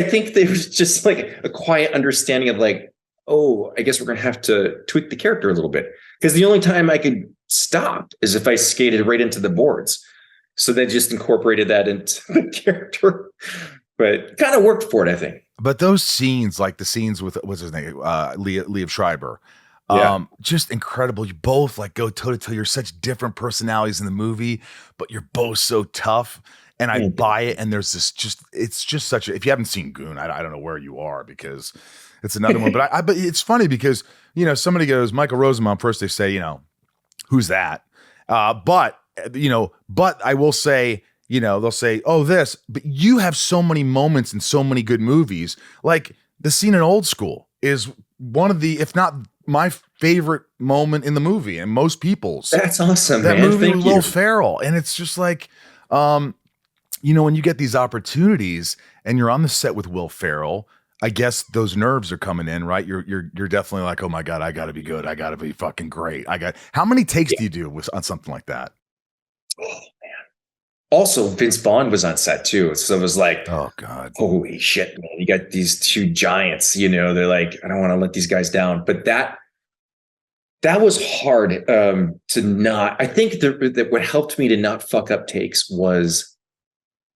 think there was just like a quiet understanding of like, oh, I guess we're going to have to tweak the character a little bit. Because the only time I could stop is if I skated right into the boards. So they just incorporated that into the character. But kind of worked for it, I think. But those scenes, like the scenes with, what's his name? Liev Schreiber. Just incredible. You both like go toe to toe. You're such different personalities in the movie, but you're both so tough. And I buy it. And there's this it's just such a, if you haven't seen Goon, I don't know where you are because it's another one. But but it's funny because, somebody goes, Michael Rosenbaum, first they say, who's that? But I will say, they'll say, oh, this, but you have so many moments in so many good movies. Like the scene in Old School is one of the, if not my favorite moment in the movie and most people's. That's awesome, that man. movie with Will Ferrell. And it's just like, when you get these opportunities and you're on the set with Will Ferrell, I guess those nerves are coming in, right? You're definitely like, oh my God, I gotta be good. I gotta be fucking great. How many takes do you do on something like that? Oh man. Also, Vince Vaughn was on set too. So it was like, oh God, holy shit, man. You got these two giants, they're like, I don't want to let these guys down. But that was hard to not, I think that what helped me to not fuck up takes was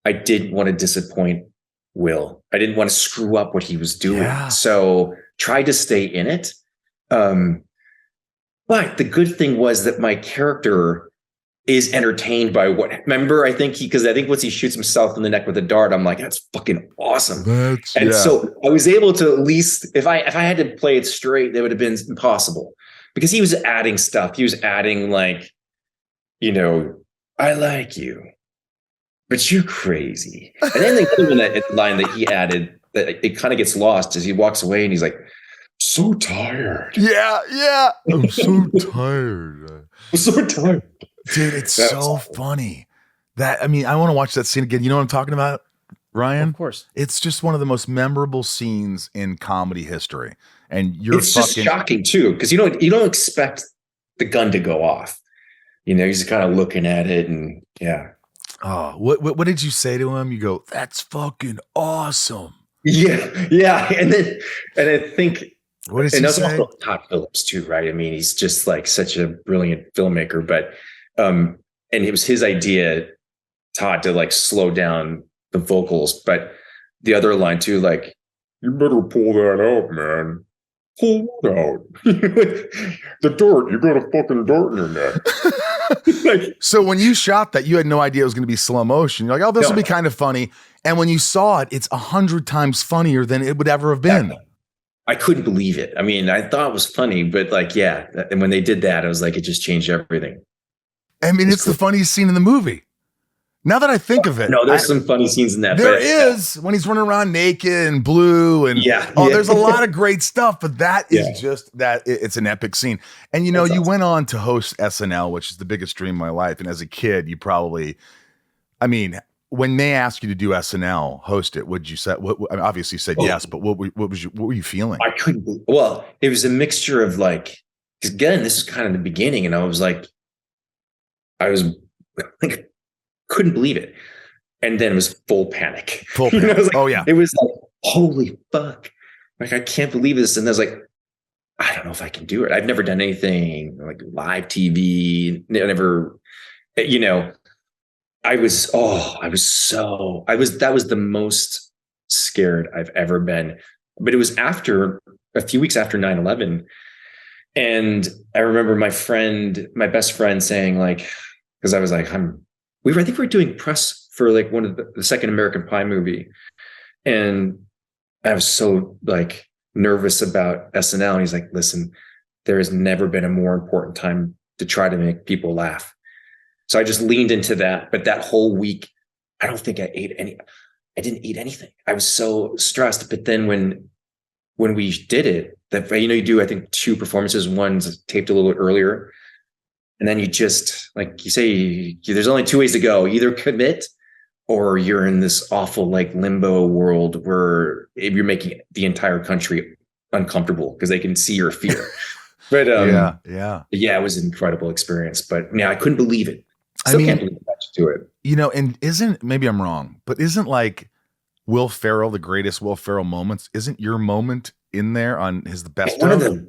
I didn't want to disappoint Will. I didn't want to screw up what he was doing. Yeah. So tried to stay in it. But the good thing was that my character is entertained by remember, I think once he shoots himself in the neck with a dart, I'm like, that's fucking awesome. So I was able to at least, if I had to play it straight, that would have been impossible because he was adding stuff. He was adding like, I like you, but you're crazy. And then the other line that he added that it kind of gets lost as he walks away and he's like, so tired. Yeah. I'm so tired. I'm so tired. Dude, it's so funny. I want to watch that scene again. You know what I'm talking about, Ryan? Of course. It's just one of the most memorable scenes in comedy history. And it's just shocking too, because you don't expect the gun to go off. He's just kind of looking at it and yeah. Oh, what did you say to him? You go, that's fucking awesome. Yeah. And I think what does he say? Also Todd Phillips too, right? He's just like such a brilliant filmmaker, but and it was his idea, Todd, to like slow down the vocals. But the other line too, like, you better pull that out, man. Pull it out. The dart, you got a fucking dart in your neck. So when you shot that, you had no idea it was going to be slow motion. You're like, oh, this will be kind of funny. And when you saw it, it's 100 times funnier than it would ever have been. I couldn't believe it. I thought it was funny, but like, yeah. And when they did that, I was like, it just changed everything. It's the funniest scene in the movie. Now that I think of it. No, there's some funny scenes in that. There is when he's running around naked and blue and there's a lot of great stuff, but that is just that it's an epic scene. And you awesome. Went on to host SNL, which is the biggest dream of my life. And as a kid, you probably, when they asked you to do SNL, host it, would you say? Obviously, you said yes, but what were you feeling? I couldn't. Well, it was a mixture of like, because again, this is kind of the beginning, and I was like, couldn't believe it, and then it was full panic. Full panic. It was like, holy fuck! Like I can't believe this, and I was like, I don't know if I can do it. I've never done anything like live TV. Never, that was the most scared I've ever been. But it was a few weeks after 9/11. And I remember my best friend saying like, because I was like, I think we were doing press for like one of the second American Pie movie. And I was so like nervous about SNL. And he's like, listen, there has never been a more important time to try to make people laugh. So I just leaned into that. But that whole week, I don't think I didn't eat anything. I was so stressed. But then when we did it, you do, I think, 2 performances. One's taped a little bit earlier. And then you just, like you say, there's only 2 ways to go. Either commit or you're in this awful like limbo world where you're making the entire country uncomfortable because they can see your fear. But yeah, it was an incredible experience. But yeah, I couldn't believe it. Still can't believe I got to do it. And maybe I'm wrong, but isn't like Will Ferrell, the greatest Will Ferrell moments, isn't your moment in there on the best one of them?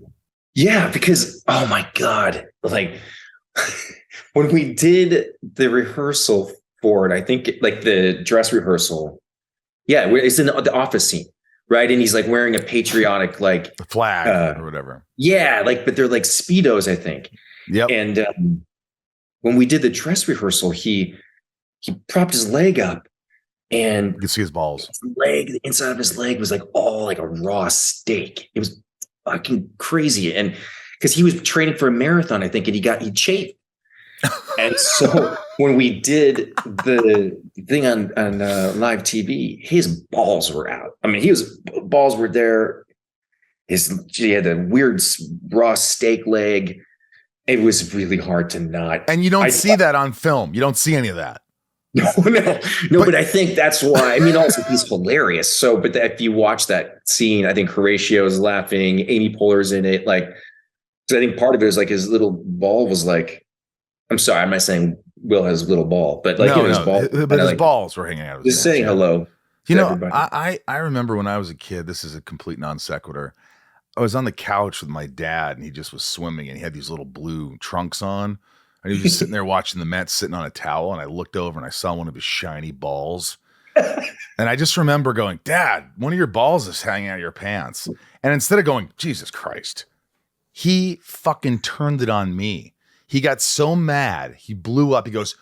Yeah, because oh my God, like when we did the rehearsal for it, I think like the dress rehearsal. Yeah, it's in the office scene, right? And he's like wearing a patriotic like flag or whatever. Yeah, but they're like Speedos, I think. Yep. And when we did the dress rehearsal, he propped his leg up, and you could see his balls. The inside of his leg was like all like a raw steak. It was fucking crazy, and because he was training for a marathon, I think, and he chafed. And so when we did the thing on live TV, his balls were out. I mean, balls were there. He had a weird raw steak leg. It was really hard to not. And you don't see that on film. You don't see any of that. No, but I think that's why. I mean, also he's hilarious. So, but if you watch that scene, I think Horatio's laughing, Amy Poehler's in it. Like, so I think part of it is like his little ball was like, I'm sorry, I'm not saying Will has a little ball, but like his ball, but his balls were hanging out. Just saying hello. I remember when I was a kid. This is a complete non sequitur. I was on the couch with my dad, and he just was swimming, and he had these little blue trunks on, and he was just sitting there watching the Mets, sitting on a towel, and I looked over and I saw one of his shiny balls, and I just remember going, "Dad, one of your balls is hanging out of your pants," and instead of going, "Jesus Christ," he fucking turned it on me. He got so mad, he blew up. He goes,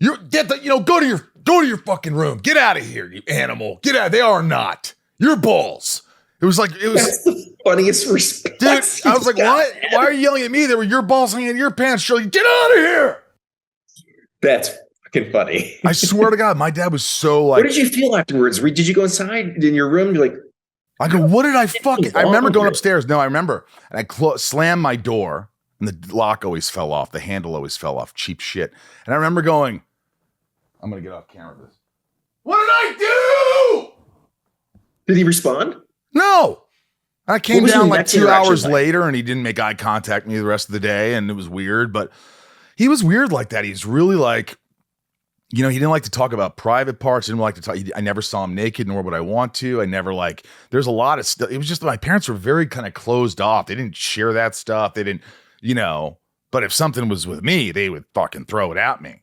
go to your fucking room. Get out of here, you animal. Get out. They are not your balls. That's the funniest response. Dude, I was like, what? Why are you yelling at me? They were your balls hanging in your pants, Shirley. Get out of here. That's fucking funny. I swear to God, my dad was so like. What did you feel afterwards? Did you go inside in your room? You're like, I go, what did I fucking. I remember going upstairs. No, I remember. And I slammed my door, and the lock always fell off. The handle always fell off. Cheap shit. And I remember going, I'm going to get off camera with this. What did I do? Did he respond? No. I came down like 2 hours later, and he didn't make eye contact with me the rest of the day, and it was weird, but he was weird like that. He's really like, he didn't like to talk about private parts. Didn't like to talk. I never saw him naked, nor would I want to. I never there's a lot of stuff. It was just, my parents were very kind of closed off. They didn't share that stuff. They didn't, but if something was with me, they would fucking throw it at me.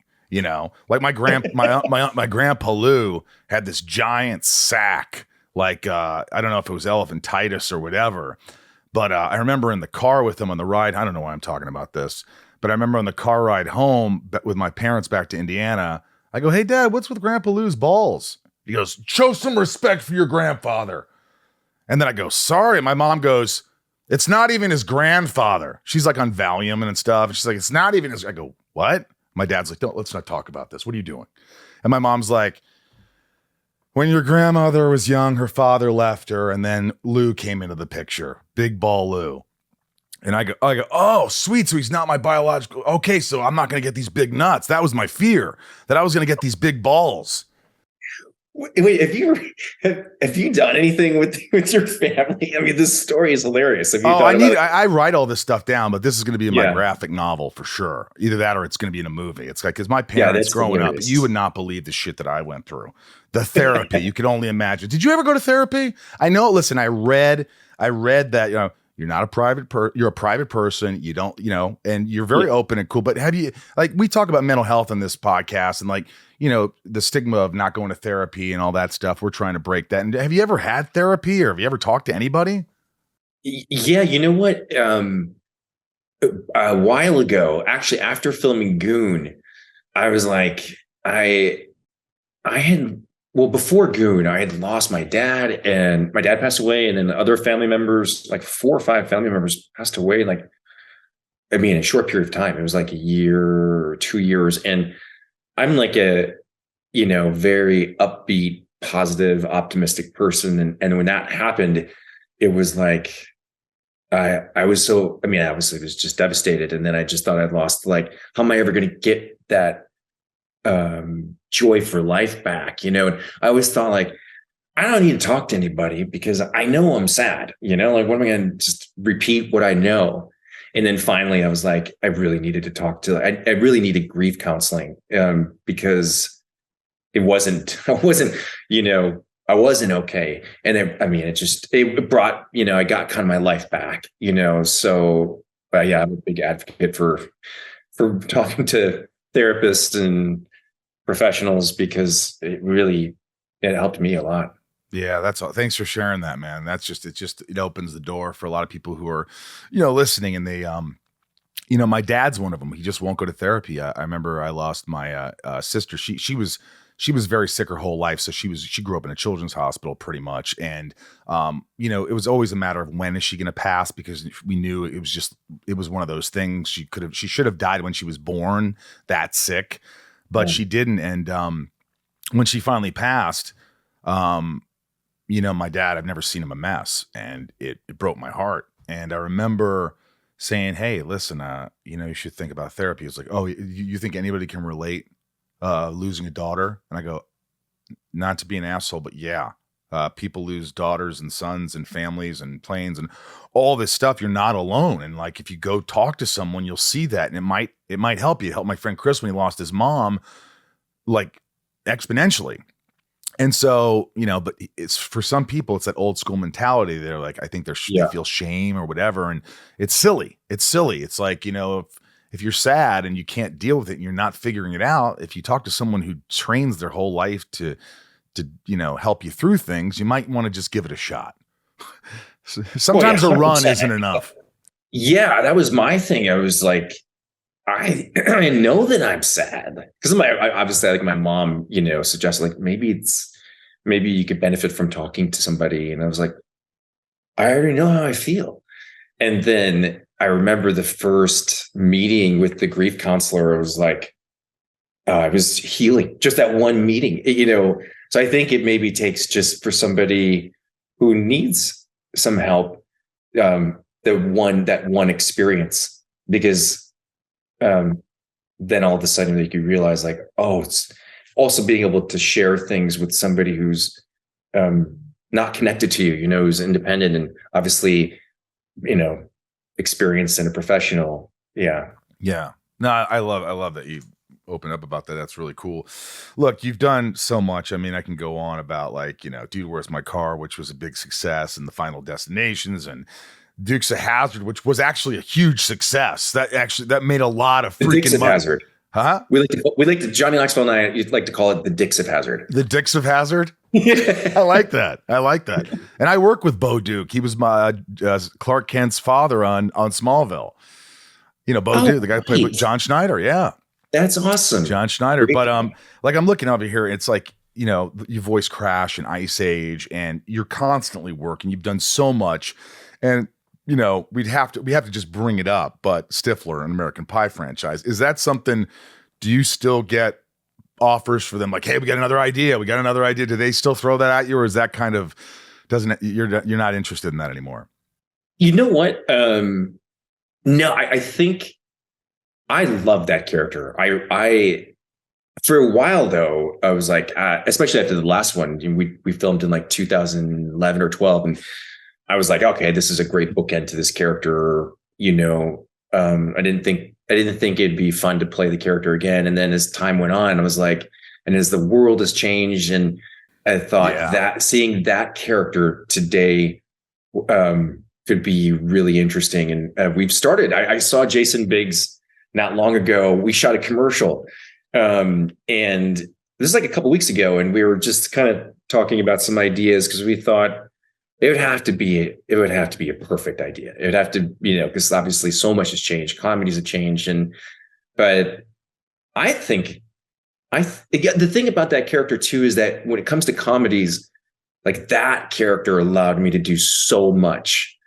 Like my grandpa Lou had this giant sack. Like, I don't know if it was elephantitis or whatever, but I remember in the car with him on the ride. I don't know why I'm talking about this, but I remember on the car ride home with my parents back to Indiana, I go, "Hey, Dad, what's with Grandpa Lou's balls?" He goes, "Show some respect for your grandfather." And then I go, "Sorry." My mom goes, "It's not even his grandfather." She's like on Valium and stuff. And she's like, "It's not even his." I go, "What?" My dad's like, let's not talk about this. What are you doing? And my mom's like, "When your grandmother was young, her father left her, and then Lou came into the picture. Big ball Lou." And I go, "Oh, sweet. So he's not my biological. Okay, so I'm not going to get these big nuts." That was my fear, that I was going to get these big balls. Wait, have you done anything with your family? I mean, this story is hilarious. I write all this stuff down, but this is going to be in my graphic novel for sure. Either that or it's going to be in a movie. It's like, because my parents growing up, you would not believe the shit that I went through. The therapy, you could only imagine. Did you ever go to therapy? I know. Listen, I read that you're not a you're a private person. You don't, and you're very open and cool. But have you, we talk about mental health in this podcast, and the stigma of not going to therapy and all that stuff. We're trying to break that. And have you ever had therapy, or have you ever talked to anybody? Yeah, you know what? A while ago, actually, after filming Goon, I was like, I had well, before Goon, I had lost my dad, and my dad passed away, and then the other family members, like 4 or 5 family members, passed away. Like, I mean, in a short period of time, it was like a year or 2 years, and I'm like a, very upbeat, positive, optimistic person, and when that happened, it was like I was so. I mean, obviously, was just devastated, and then I just thought I'd lost. Like, how am I ever going to get that joy for life back? And I always thought, like, I don't need to talk to anybody because I know I'm sad. Like, what am I going to just repeat what I know? And then finally, I was like, I really needed to talk to. I really needed grief counseling because I wasn't. I wasn't okay. And it brought, I got kind of my life back, so, but yeah, I'm a big advocate for talking to therapists and professionals because it helped me a lot. Yeah, that's all. Thanks for sharing that, man. It opens the door for a lot of people who are, listening, and they, my dad's one of them. He just won't go to therapy. I remember I lost my sister. She was very sick her whole life. So she grew up in a children's hospital pretty much. And, it was always a matter of when is she going to pass, because we knew it was one of those things. She should have died when she was born that sick, but she didn't. And, when she finally passed, my dad, I've never seen him a mess, and it broke my heart. And I remember saying, hey, listen, you should think about therapy. It's like, oh, you think anybody can relate losing a daughter? And I go, not to be an asshole, but yeah, people lose daughters and sons and families and planes and all this stuff. You're not alone. And like, if you go talk to someone, you'll see that, and it might help you. It helped my friend Chris when he lost his mom, like, exponentially. And so, but it's, for some people, it's that old school mentality. They're like, I think they feel shame or whatever. And it's silly. It's like, if you're sad and you can't deal with it and you're not figuring it out, if you talk to someone who trains their whole life to help you through things, you might want to just give it a shot. Sometimes a run isn't enough. Yeah, that was my thing. I was like, I know that I'm sad because obviously, like, my mom, suggested, like, maybe you could benefit from talking to somebody. And I was like, I already know how I feel. And then I remember the first meeting with the grief counselor. I was like, I was healing just that one meeting, So I think it maybe takes, just for somebody who needs some help, that one experience, because then all of a sudden you can realize, like, oh, it's also being able to share things with somebody who's not connected to you, who's independent and obviously, experienced and a professional. Yeah. Yeah. No, I love that you open up about that. That's really cool. Look, you've done so much. I mean, I can go on about, like, Dude, Where's My Car, which was a big success, and The Final Destinations, and Dukes of Hazzard, which was actually a huge success. That made a lot of freaking Dukes of money. Hazzard. Huh? We like to Johnny Knoxville and I, you'd like to call it the Dicks of Hazzard. The Dicks of Hazzard? I like that. And I work with Bo Duke. He was my Clark Kent's father on Smallville. Bo Duke, the guy who played with John Schneider. Yeah. That's awesome. John Schneider. But like, I'm looking over here, it's like, you voice Crash and Ice Age, and you're constantly working. You've done so much. And we have to just bring it up, but Stifler, an American Pie franchise, is that something? Do you still get offers for them? Like, hey, we got another idea. Do they still throw that at you, or is that kind of you're not interested in that anymore? You know what? No, I think I love that character. I for a while though, I was like, especially after the last one, we filmed in like 2011 or 12, and I was like, okay, this is a great bookend to this character. I didn't think it'd be fun to play the character again. And then as time went on, I was like, and as the world has changed, and I thought that seeing that character today could be really interesting. And we've started. I saw Jason Biggs not long ago. We shot a commercial, and this is like a couple weeks ago, and we were just kind of talking about some ideas because we thought it would have to be a perfect idea. It would have to, because obviously so much has changed. Comedies have changed, but I think Again, the thing about that character too is that when it comes to comedies, like that character allowed me to do so much.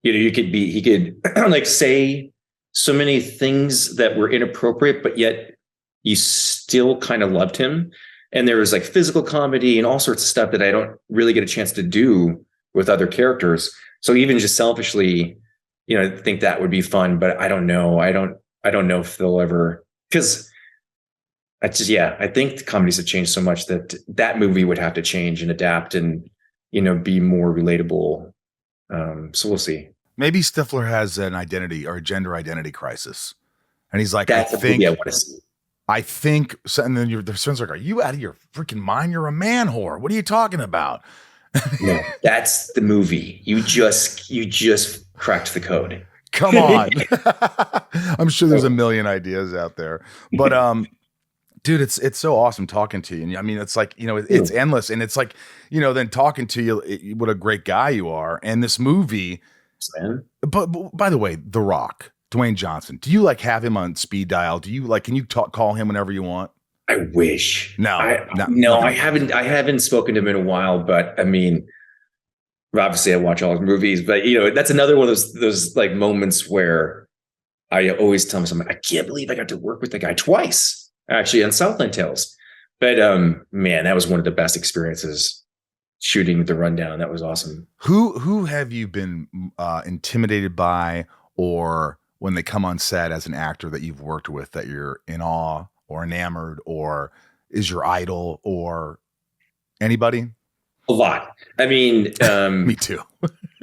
He could like say so many things that were inappropriate, but yet you still kind of loved him. And there was like physical comedy and all sorts of stuff that I don't really get a chance to do with other characters. So even just selfishly, I think that would be fun, but I don't know. I don't know if they'll ever, because I think the comedies have changed so much that movie would have to change and adapt and, be more relatable. So we'll see. Maybe Stifler has an identity or a gender identity crisis. And he's like, That's I think, the movie I want to see. I think, and then their friends are like, are you out of your freaking mind? You're a man whore. What are you talking about? No, that's the movie. You just cracked the code. Come on. I'm sure there's a million ideas out there, but, dude, it's so awesome talking to you. And I mean, it's like, it's endless. And it's like, then talking to you, what a great guy you are. And this movie, Man. but by the way, The Rock, Dwayne Johnson, do you like have him on speed dial? Do you like, can you call him whenever you want? I wish. No, I haven't spoken to him in a while, but I mean, obviously I watch all his movies, but that's another one of those like moments where I always tell myself, I can't believe I got to work with the guy twice, actually, on Southland Tales. But man, that was one of the best experiences shooting The Rundown. That was awesome. Who have you been intimidated by, or when they come on set as an actor that you've worked with that you're in awe or enamored, or is your idol, or anybody? A lot. I mean, me too.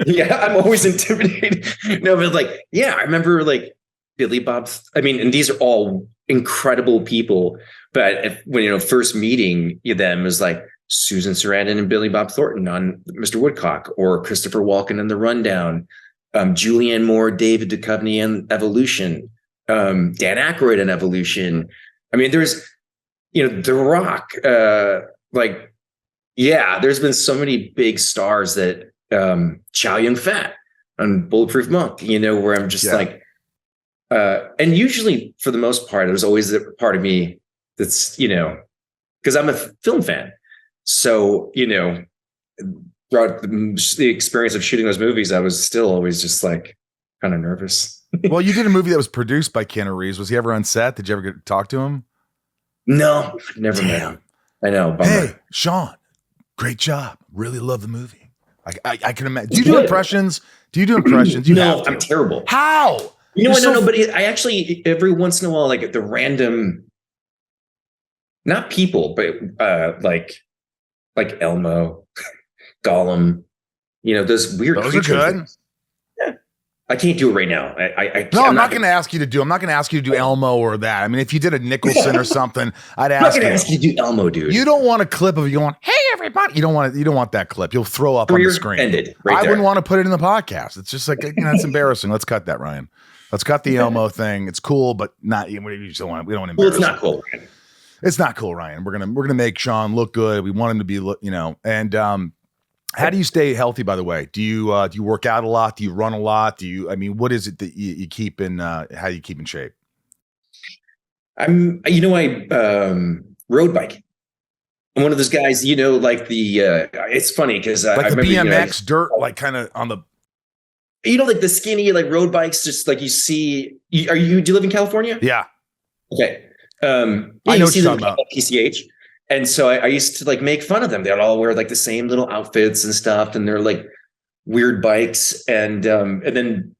Yeah, I'm always intimidated. No, but like, yeah, I remember like Billy Bob. I mean, and these are all incredible people. But when first meeting them, it was like Susan Sarandon and Billy Bob Thornton on Mr. Woodcock, or Christopher Walken in The Rundown, Julianne Moore, David Duchovny in Evolution, Dan Aykroyd in Evolution. I mean, there's, The Rock, there's been so many big stars that Chow Yun-fat on Bulletproof Monk, where I'm just like, and usually for the most part, there's always a part of me that's, because I'm a film fan. So, throughout the experience of shooting those movies, I was still always just like kind of nervous. Well, you did a movie that was produced by Keanu Reeves. Was he ever on set? Did you ever get to talk to him? No, never met him. I know. Bummer. Hey, Sean, great job. Really love the movie. I can imagine. Do you do impressions? No, I'm terrible. How? But I actually, every once in a while, like the random, not people, but like Elmo, Gollum, those weird creatures. Those are good. Yeah. I can't do it right now. I'm not going to ask you to do. I'm not going to ask you to do Elmo or that. I mean, if you did a Nicholson or something, I'd ask you. I'm not going to ask you to do Elmo, dude. You don't want a clip of you going, "Hey, everybody." You don't want that clip. You'll throw up on the screen. Ended I wouldn't want to put it in the podcast. It's just like it's embarrassing. Let's cut that, Ryan. Let's cut the Elmo thing. It's cool, but not. We just don't want. We don't want to embarrass. Well, it's not cool, Ryan. It's not cool, Ryan. We're gonna make Sean look good. We want him to be, and how do you stay healthy, by the way? Do you work out a lot? Do you run a lot? What is it that you keep in, how you keep in shape? I road bike. I'm one of those guys, like it's funny because like the BMX dirt, like kind of on the, like the skinny, like road bikes, just like you see, do you live in California? Yeah. Okay. I know what you're talking about. PCH. And so I used to like make fun of them. They'd all wear like the same little outfits and stuff, and they're like weird bikes. And then,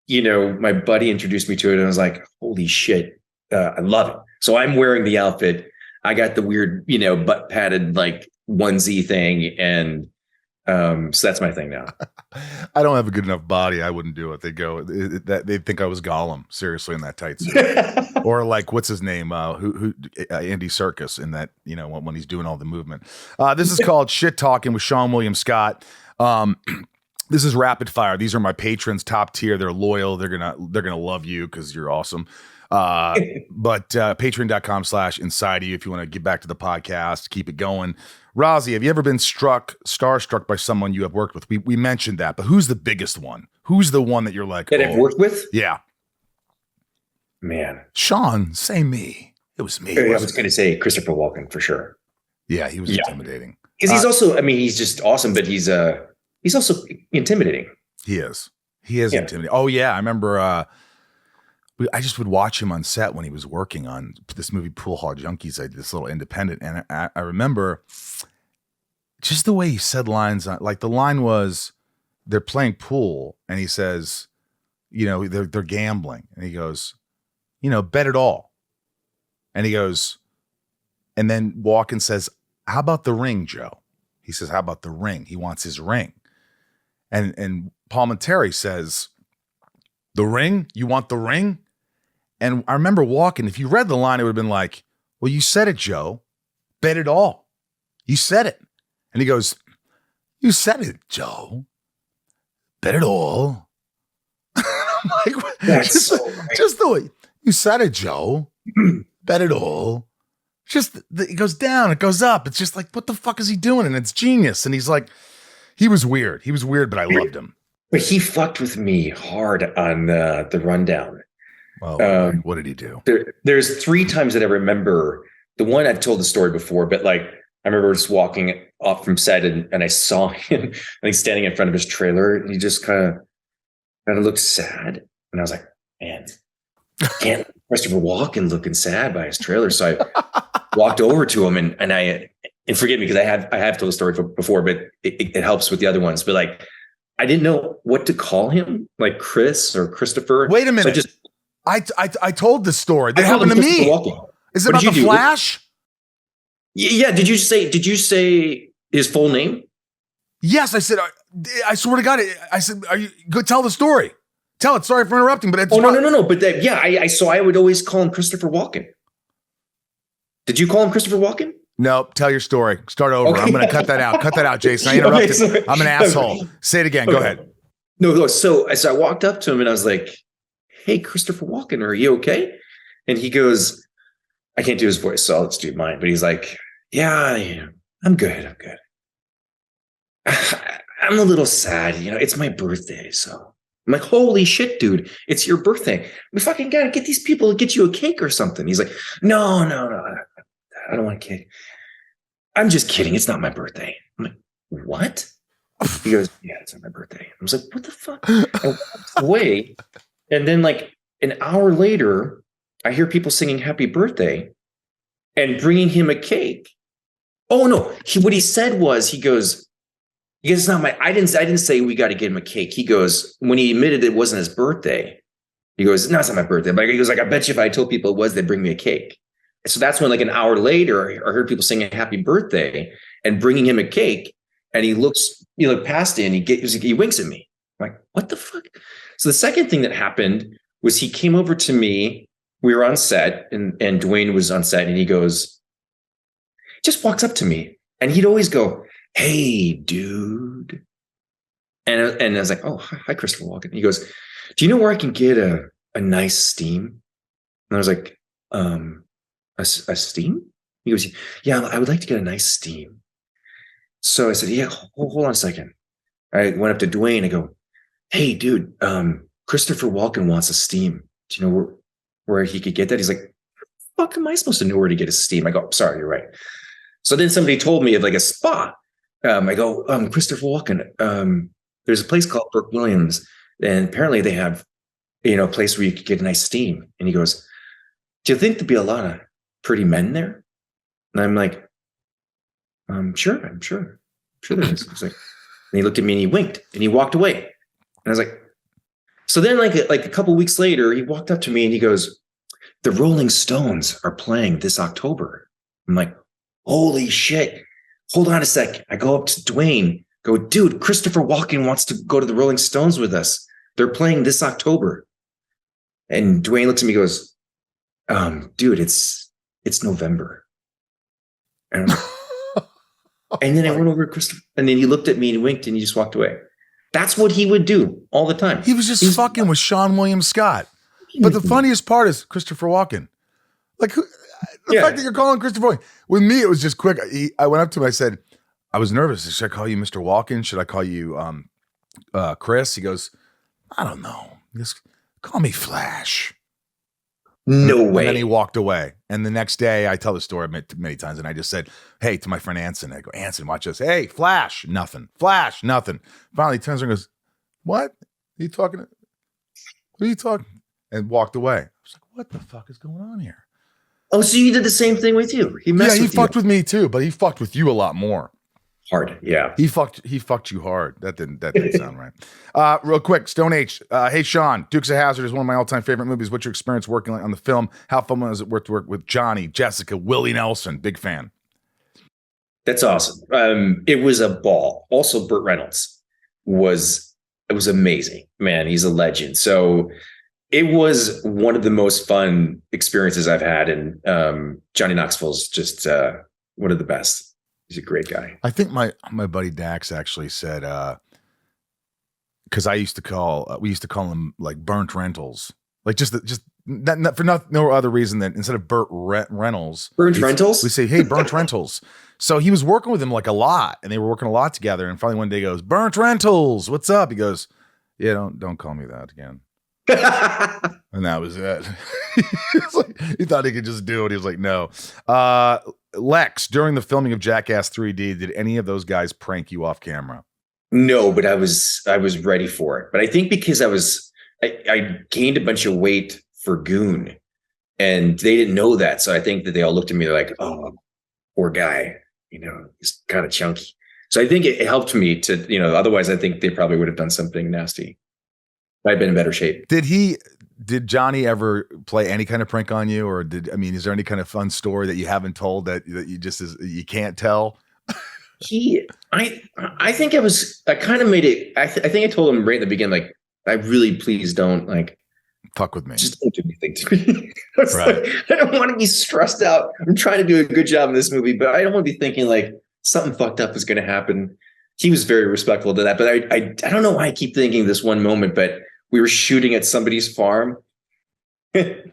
my buddy introduced me to it, and I was like, holy shit, I love it. So I'm wearing the outfit. I got the weird, butt padded like onesie thing, and so that's my thing now. I don't have a good enough body. I wouldn't do it. They'd think I was Gollum, seriously, in that tight suit. Or like, what's his name? Who Andy Serkis in that, when he's doing all the movement. This is called ShitTalkin with Seann William Scott. This is rapid fire. These are my patrons, top tier. They're loyal. They're gonna love you because you're awesome. But patreon.com/inside you if you want to get back to the podcast, keep it going. Rozzy, have you ever been starstruck by someone you have worked with? We mentioned that, but who's the biggest one? Who's the one that you're like, that I've worked with? Yeah. Man. Sean, say me. It was me. I was going to say Christopher Walken for sure. Yeah, he was intimidating. Because he's also, I mean, he's just awesome, but he's also intimidating. He is intimidating. Oh yeah, I remember. I just would watch him on set when he was working on this movie Pool Hall Junkies. I did this little independent, and I remember just the way he said lines. Like the line was, they're playing pool, and he says, you know, they're gambling, and he goes, you know, bet it all, and he goes, and then Walken says, how about the ring, Joe? He says, how about the ring? He wants his ring, and Palminteri says, the ring? You want the ring? And I remember Walken, if you read the line, it would have been like, well, you said it, Joe. Bet it all. You said it. And he goes, you said it, Joe. Bet it all. I'm like, That's just the way you said it, Joe. Bet it all. Just it goes down, it goes up. It's just like, what the fuck is he doing? And it's genius. And he's like, he was weird. He was weird, but I loved him. But he fucked with me hard on the rundown. Oh, what did he do? There's 3 times that I remember. The one I've told the story before, but like I remember just walking off from set and I saw him like standing in front of his trailer, and he just kind of looked sad. And I was like, man, can't Christopher Walken looking sad by his trailer. So I walked over to him and forgive me because I have told the story before, but it helps with the other ones. But like, I didn't know what to call him, like Chris or Christopher. Wait a minute. So I told this story. That happened to me. Is it about the Flash? Yeah. Did you say his full name? Yes, I said. I swear to God, I said, "Are you go tell the story? Tell it." Sorry for interrupting, but it's no. But I would always call him Christopher Walken. Did you call him Christopher Walken? No, tell your story. Start over. Okay. I'm going to cut that out. Cut that out, Jason. I interrupted. Okay, I'm an asshole. Say it again. Okay. Go ahead. No. So I walked up to him and I was like, hey, Christopher Walken, are you okay? And he goes, I can't do his voice, so let's do mine. But he's like, yeah, I'm good. I'm a little sad. You know, it's my birthday. So I'm like, holy shit, dude, it's your birthday. We fucking got to get these people to get you a cake or something. He's like, no. I don't want a cake. I'm just kidding. It's not my birthday. I'm like, what? He goes, yeah, it's not my birthday. I was like, what the fuck? I walked away. And then like an hour later, I hear people singing happy birthday and bringing him a cake. Oh no. What he said was, he goes, it's not my, I didn't say we got to get him a cake. He goes, when he admitted it wasn't his birthday, he goes, no, it's not my birthday. But he goes, like, I bet you if I told people it was, they'd bring me a cake. So that's when like an hour later, I heard people singing happy birthday and bringing him a cake. And he looks, past it and he winks at me. I'm like, what the fuck? So the second thing that happened was he came over to me. We were on set and Dwayne was on set and he goes, just walks up to me and he'd always go, hey, dude. And I was like, oh, hi, Christopher Walken. And he goes, do you know where I can get a nice steam? And I was like, a steam? He goes, yeah, I would like to get a nice steam. So I said, yeah, hold on a second. I went up to Dwayne. I go, hey, dude, Christopher Walken wants a steam. Do you know where he could get that? He's like, fuck am I supposed to know where to get a steam? I go, sorry, you're right. So then somebody told me of like a spot. I go, Christopher Walken, there's a place called Burke Williams. And apparently they have, a place where you could get a nice steam. And he goes, do you think there'd be a lot of pretty men there? And I'm like, I'm sure there is. He's like, and he looked at me and he winked and he walked away. And I was like, so then like a couple weeks later, he walked up to me and he goes, the Rolling Stones are playing this October. I'm like, holy shit. Hold on a sec. I go up to Dwayne, go, dude, Christopher Walken wants to go to the Rolling Stones with us. They're playing this October. And Dwayne looks at me and goes, dude, it's November. And I'm like, and then I went over to Christopher, and then he looked at me and he winked and he just walked away. That's what he would do all the time. He was just fucking with Seann William Scott. But the funniest part is Christopher Walken. Like, the fact that you're calling Christopher Walken. With me, it was just quick. I went up to him. I said, I was nervous. Should I call you Mr. Walken? Should I call you Chris? He goes, I don't know. He goes, call me Flash. No And then way. he walked away. And the next day, I tell the story many times, and I just said, hey, to my friend Anson, I go, Anson, watch this. Hey, flash, nothing. Flash, nothing. Finally, he turns around and goes, what? Are you talking? What are you talking? And walked away. I was like, what the fuck is going on here? Oh, so you did the same thing with you. He messed Yeah, he with fucked you. with me too, but he fucked with you a lot more. Hard. Yeah. He fucked you hard. That didn't sound right. Real quick, Stone H. Hey Sean, Dukes of Hazzard is one of my all-time favorite movies. What's your experience working on the film? How fun was it to work with Johnny, Jessica, Willie Nelson? Big fan. That's awesome. It was a ball. Also, Burt Reynolds was amazing. Man, he's a legend. So it was one of the most fun experiences I've had, and Johnny Knoxville's just one of the best. He's a great guy. I think my buddy Dax actually said, because we used to call them like burnt rentals, like just no other reason than instead of Burt Reynolds, Rentals. We say, hey, burnt rentals. So he was working with him like a lot, and they were working a lot together. And finally one day he goes, burnt rentals, what's up? He goes, yeah, don't call me that again. And that was it. He thought he could just do it. He was like, no. Lex, during the filming of Jackass 3D, did any of those guys prank you off camera? No, but I was ready for it. But I think because I gained a bunch of weight for Goon, and they didn't know that. So I think that they all looked at me, they're like, oh, poor guy, he's kind of chunky. So I think it helped me to, otherwise I think they probably would have done something nasty. I'd been in better shape. Did Johnny ever play any kind of prank on you, or is there any kind of fun story that you haven't told that you can't tell? I think I kind of made it. I think I told him right in the beginning, like, I really, please don't fuck with me. Just don't do anything to me. Right. Like, I don't want to be stressed out. I'm trying to do a good job in this movie, but I don't want to be thinking like something fucked up is going to happen. He was very respectful to that, but I don't know why I keep thinking this one moment, but we were shooting at somebody's farm. and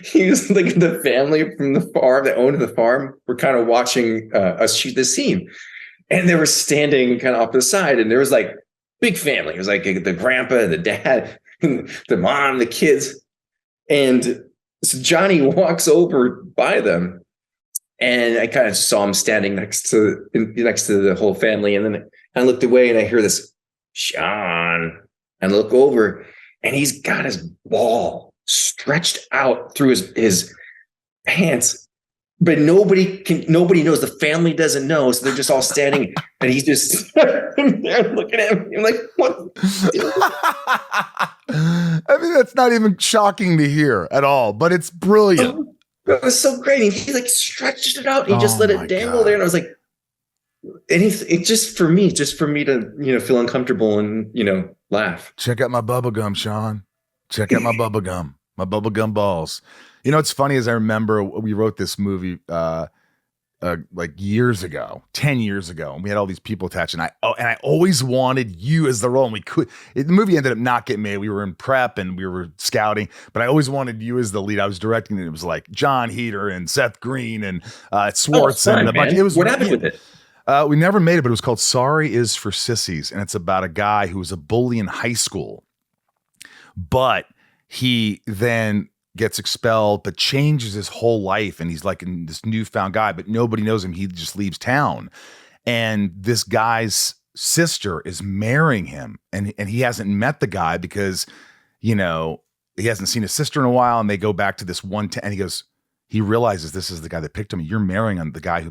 he was like, the family from the farm that owned the farm were kind of watching us shoot this scene, and they were standing kind of off the side, and there was like big family. It was like the grandpa, the dad, the mom, the kids, and so Johnny walks over by them, and I kind of saw him standing next to the whole family, and then I looked away and I hear this, Sean, and I look over, and he's got his ball stretched out through his pants, but nobody knows. The family doesn't know, so they're just all standing, and he's just there looking at him. I'm like, what? I mean, that's not even shocking to hear at all, but it's brilliant. It was so great. He like stretched it out. And he just let it dangle there, and I was like, and it just for me to feel uncomfortable and laugh. Check out my bubble gum, Sean. Check out my bubble gum. My bubble gum balls. It's funny, as I remember we wrote this movie like years ago, 10 years ago, and we had all these people attached, and I always wanted you as the role, and the movie ended up not getting made. We were in prep and we were scouting, but I always wanted you as the lead. I was directing it. It was like John Heater and Seth Green and Swartz and a bunch. It was what happened with it? We never made it, but it was called Sorry Is for Sissies, and it's about a guy who was a bully in high school, but he then gets expelled, but changes his whole life, and he's like in this newfound guy, but nobody knows him. He just leaves town, and this guy's sister is marrying him, and he hasn't met the guy because he hasn't seen his sister in a while, and they go back to this one and he realizes this is the guy that picked him. You're marrying on the guy who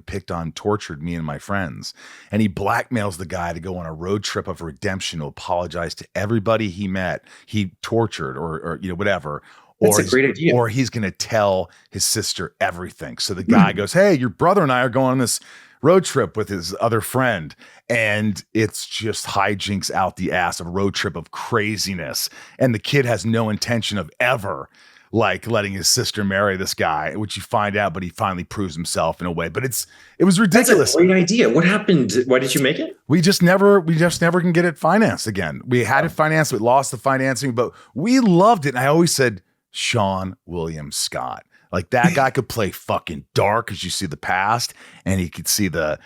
tortured me and my friends. And he blackmails the guy to go on a road trip of redemption to apologize to everybody he met, he tortured or whatever. That's a great idea. Or he's going to tell his sister everything. So the guy goes, hey, your brother and I are going on this road trip with his other friend. And it's just hijinks out the ass, a road trip of craziness. And the kid has no intention of ever like letting his sister marry this guy, which you find out, but he finally proves himself in a way. But it was ridiculous. That's a great idea. What happened? Why did you make it? We just never can get it financed again. We had it financed, we lost the financing, but we loved it. And I always said, Seann William Scott. Like that guy could play fucking dark because you see the past, and he could see the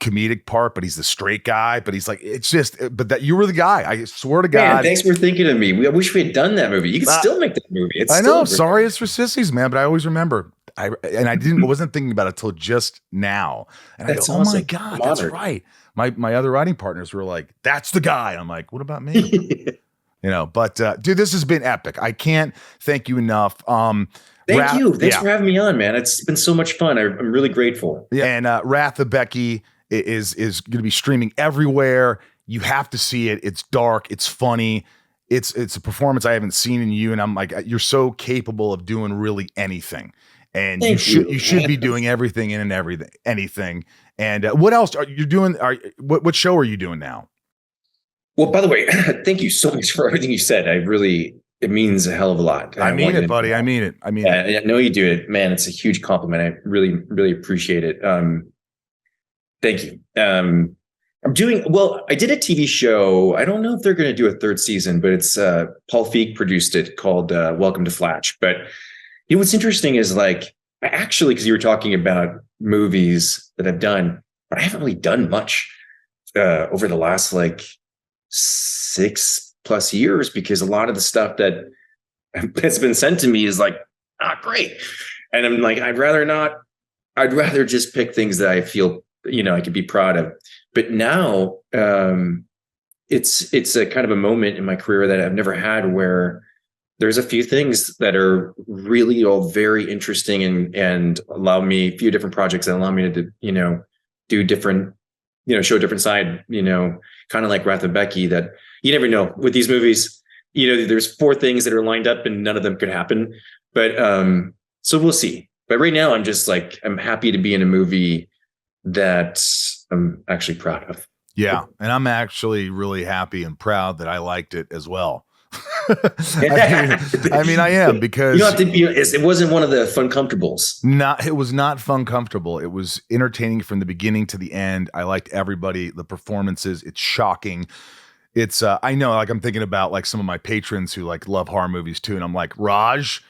comedic part, but he's the straight guy. But he's like, it's just, but that you were the guy. I swear to Man, God. thanks for thinking of me. I wish we had done that movie. You could still make that movie. It's I know. still Sorry, it's for sissies, man. But I always remember. I wasn't thinking about it till just now. And That's I go, oh awesome. my God, I'm that's honored. right. My other writing partners were like, that's the guy. I'm like, what about me? But dude, this has been epic. I can't thank you enough. Thank you. Thanks for having me on, man. It's been so much fun. I'm really grateful. Yeah. And Wrath of Becky is going to be streaming everywhere. You have to see it. It's dark. It's funny. It's a performance I haven't seen in you. And I'm like, you're so capable of doing really anything. And you should be doing everything in and anything. And what else are you doing? What show are you doing now? Well, by the way, thank you so much for everything you said. It means a hell of a lot. I mean it, buddy. I mean it. I know you do it, man. It's a huge compliment. I really, really appreciate it. Thank you. I did a TV show. I don't know if they're going to do a third season, but it's Paul Feig produced it, called Welcome to Flatch. But what's interesting is, like, I actually, because you were talking about movies that I've done, but I haven't really done much over the last 6+ years, because a lot of the stuff that's been sent to me is like, great. And I'm like, I'd rather just pick things that I feel, I could be proud of. But now it's a kind of a moment in my career that I've never had, where there's a few things that are really all very interesting and allow me a few different projects that allow me to, do different, show a different side, kind of like Wrath of Becky, that you never know with these movies. There's 4 things that are lined up and none of them could happen. But so we'll see. But right now I'm just like, I'm happy to be in a movie that I'm actually proud of. Yeah. And I'm actually really happy and proud that I liked it as well. I am, because you don't have to be, it wasn't one of the fun comfortables. It was not fun comfortable. It was entertaining from the beginning to the end. I liked everybody, the performances. It's shocking. It's I know, like, I'm thinking about like some of my patrons who like love horror movies too, and I'm like, Raj,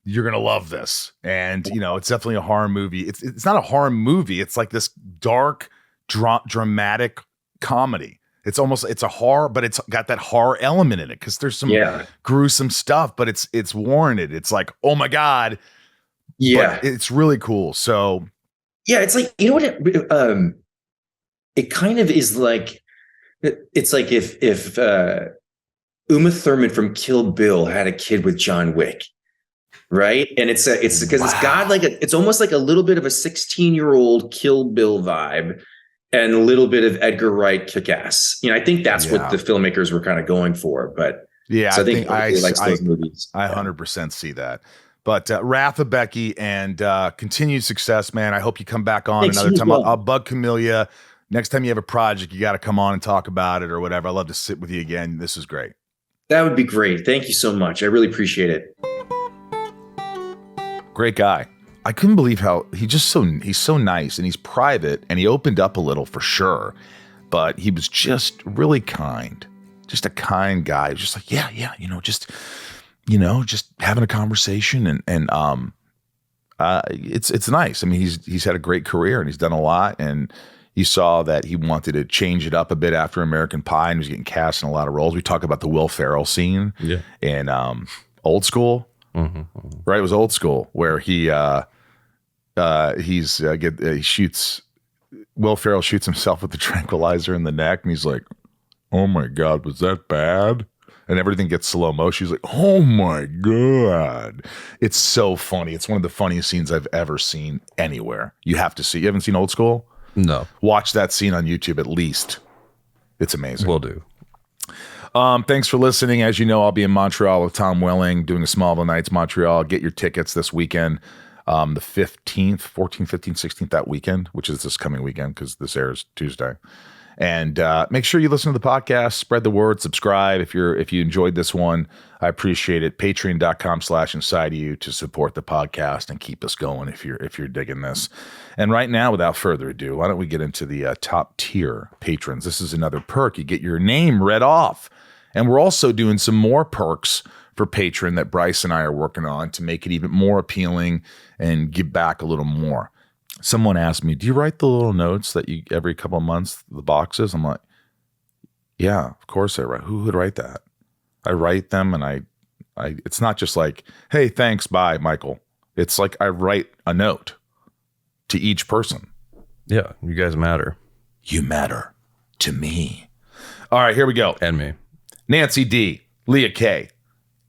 you're gonna love this. And it's definitely a horror movie. It's not a horror movie. It's like this dark, dramatic comedy. It's a horror, but it's got that horror element in it, because there's some gruesome stuff, but it's warranted. It's like, oh my God. Yeah. But it's really cool. So yeah, it's like, what it kind of is like, it's like if Uma Thurman from Kill Bill had a kid with John Wick, right? And it's because it's got like it's almost like a little bit of a 16-year-old Kill Bill vibe, and a little bit of Edgar Wright Kick-Ass. I think that's what the filmmakers were kind of going for. But yeah, so I think he likes those movies. I 100% see that. But Wrath of Becky, and continued success, man. I hope you come back on another time. I'll bug Camellia. Next time you have a project, you got to come on and talk about it or whatever. I'd love to sit with you again. This is great. That would be great. Thank you so much. I really appreciate it. Great guy. I couldn't believe how he's so nice, and he's private, and he opened up a little for sure, but he was just really kind, just a kind guy. He was just like, just having a conversation, and it's nice. I mean, he's had a great career, and he's done a lot, and you saw that he wanted to change it up a bit after American Pie, and he was getting cast in a lot of roles. We talk about the Will Ferrell scene in Old School, right? It was Old School, where he shoots. Will Ferrell shoots himself with the tranquilizer in the neck, and he's like, "Oh my God, was that bad?" And everything gets slow motion. He's like, "Oh my God!" It's so funny. It's one of the funniest scenes I've ever seen anywhere. You have to see. You haven't seen Old School? No. Watch that scene on YouTube at least. It's amazing. Will do. Thanks for listening. As you know, I'll be in Montreal with Tom Welling doing a Smallville Nights Montreal. Get your tickets this weekend. The 15th, 14th, 15th, 16th, that weekend, which is this coming weekend because this airs Tuesday. And make sure you listen to the podcast, spread the word, subscribe if you enjoyed this one. I appreciate it. Patreon.com/InsideYou to support the podcast and keep us going if you're digging this. And right now, without further ado, why don't we get into the top tier patrons? This is another perk. You get your name read off. And we're also doing some more perks for patron that Bryce and I are working on to make it even more appealing and give back a little more. Someone asked me, do you write the little notes that you every couple of months, the boxes? I'm like, yeah, of course I write. Who would write that? I write them, and I it's not just like, hey, thanks, bye, Michael. It's like I write a note to each person. Yeah, you guys matter. You matter to me. All right, here we go. And me. Nancy D, Leah K,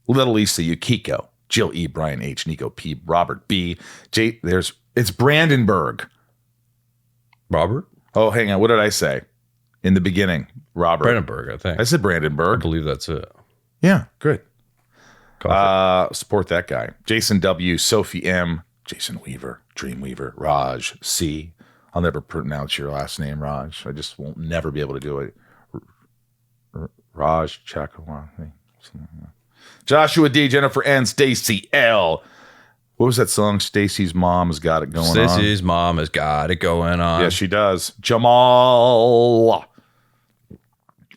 Little Lisa Yukiko, Jill E, Brian H, Nico P, Robert B, it's Brandenburg. Robert? Oh, hang on. What did I say in the beginning? Robert. Brandenburg, I think. I said I Brandenburg. believe that's it. Yeah, good. Coffee. Support that guy. Jason W, Sophie M, Jason Weaver, Dreamweaver, Raj C. I'll never pronounce your last name, Raj. I just won't never be able to do it. Raj Chakrawarty. Joshua D, Jennifer N, Stacy L. What was that song? Stacy's mom has got it going on. Stacy's mom has got it going on. Yes, she does. Jamal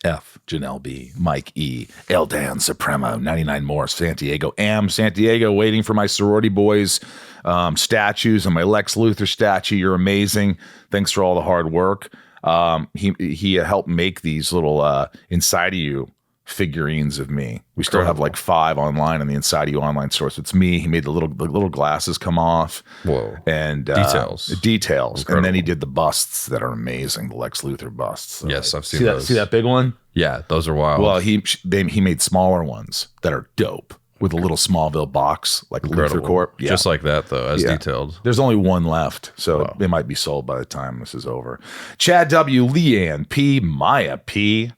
F, Janelle B, Mike E, Eldan Supremo, 99 more, Santiago M, Santiago, waiting for my sorority boys statues and my Lex Luthor statue. You're amazing. Thanks for all the hard work. He helped make these little Inside of You figurines of me. We still have like 5 online in the Inside of You online store. So it's me. He made the little glasses come off. Whoa. And Details. Incredible. And then he did the busts that are amazing, the Lex Luthor busts. So Yes, I've seen those. See that big one? Yeah, those are wild. Well, he made smaller ones that are dope with a little Smallville box, like Luthor Corp. Yeah. Just like that, though, as detailed. There's only one left, so it might be sold by the time this is over. Chad W, Leanne P, Maya P.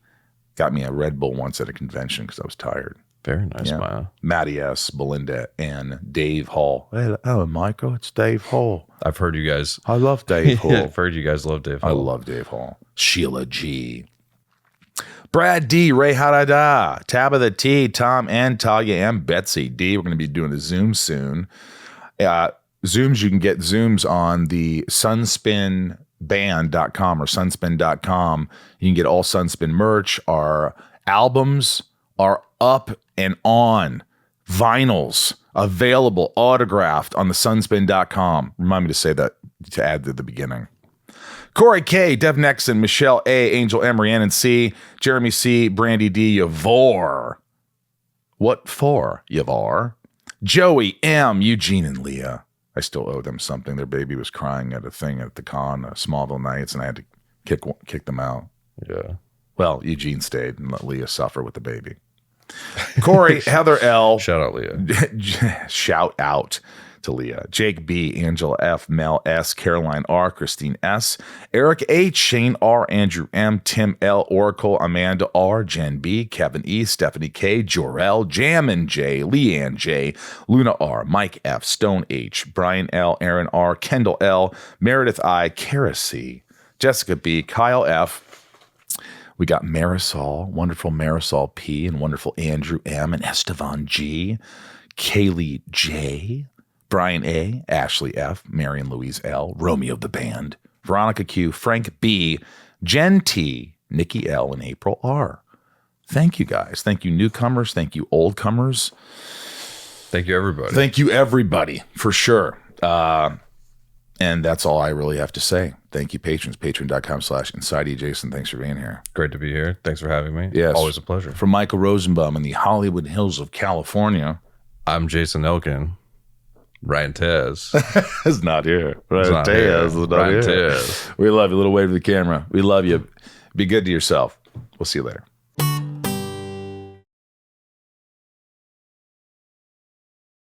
Got me a Red Bull once at a convention because I was tired. Very nice, Maya. Maddie S, Belinda, and Dave Hall. Hello, Michael. It's Dave Hall. I've heard you guys. I love Dave Hall. I've heard you guys love Dave Hall. I love Dave Hall. Sheila G. Brad D, Ray Harada, Tabitha T, Tom and Talia and Betsy D. We're going to be doing a Zoom soon. Zooms, you can get Zooms on the sunspinband.com or sunspin.com. You can get all Sunspin merch. Our albums are up and on. Vinyls available, autographed on the sunspin.com. Remind me to say that, to add to the beginning. Corey K, Dev Nexon, Michelle A, Angel M, Rhiannon C, Jeremy C, Brandy D, Yavor. What for, Yavor? Joey M, Eugene and Leah. I still owe them something. Their baby was crying at a thing at the con, Smallville Nights, and I had to kick them out. Yeah. Well, Eugene stayed and let Leah suffer with the baby. Corey, Heather L. Shout out, Leah. Shout out to Leah. Jake B, Angela F, Mel S, Caroline R, Christine S, Eric H, Shane R, Andrew M, Tim L, Oracle, Amanda R, Jen B, Kevin E, Stephanie K, Jorel, Jammin J, Leanne J, Luna R, Mike F, Stone H, Brian L, Aaron R, Kendall L, Meredith I, Kara C, Jessica B, Kyle F. We got Marisol, wonderful Marisol P, and wonderful Andrew M, and Estevan G, Kaylee J, Brian A, Ashley F, Marion Louise L, Romeo the Band, Veronica Q, Frank B, Jen T, Nikki L, and April R. Thank you guys. Thank you newcomers. Thank you oldcomers. Thank you, everybody. Thank you, everybody, for sure. And that's all I really have to say. Thank you, patrons. Patreon.com/InsideYou. Jason, thanks for being here. Great to be here. Thanks for having me. Yes. Always a pleasure. From Michael Rosenbaum in the Hollywood Hills of California. I'm Jason Elkin. Ryan Tez. It's not here. Ryan Tez is not here. Tez. We love you. A little wave to the camera. We love you. Be good to yourself. We'll see you later.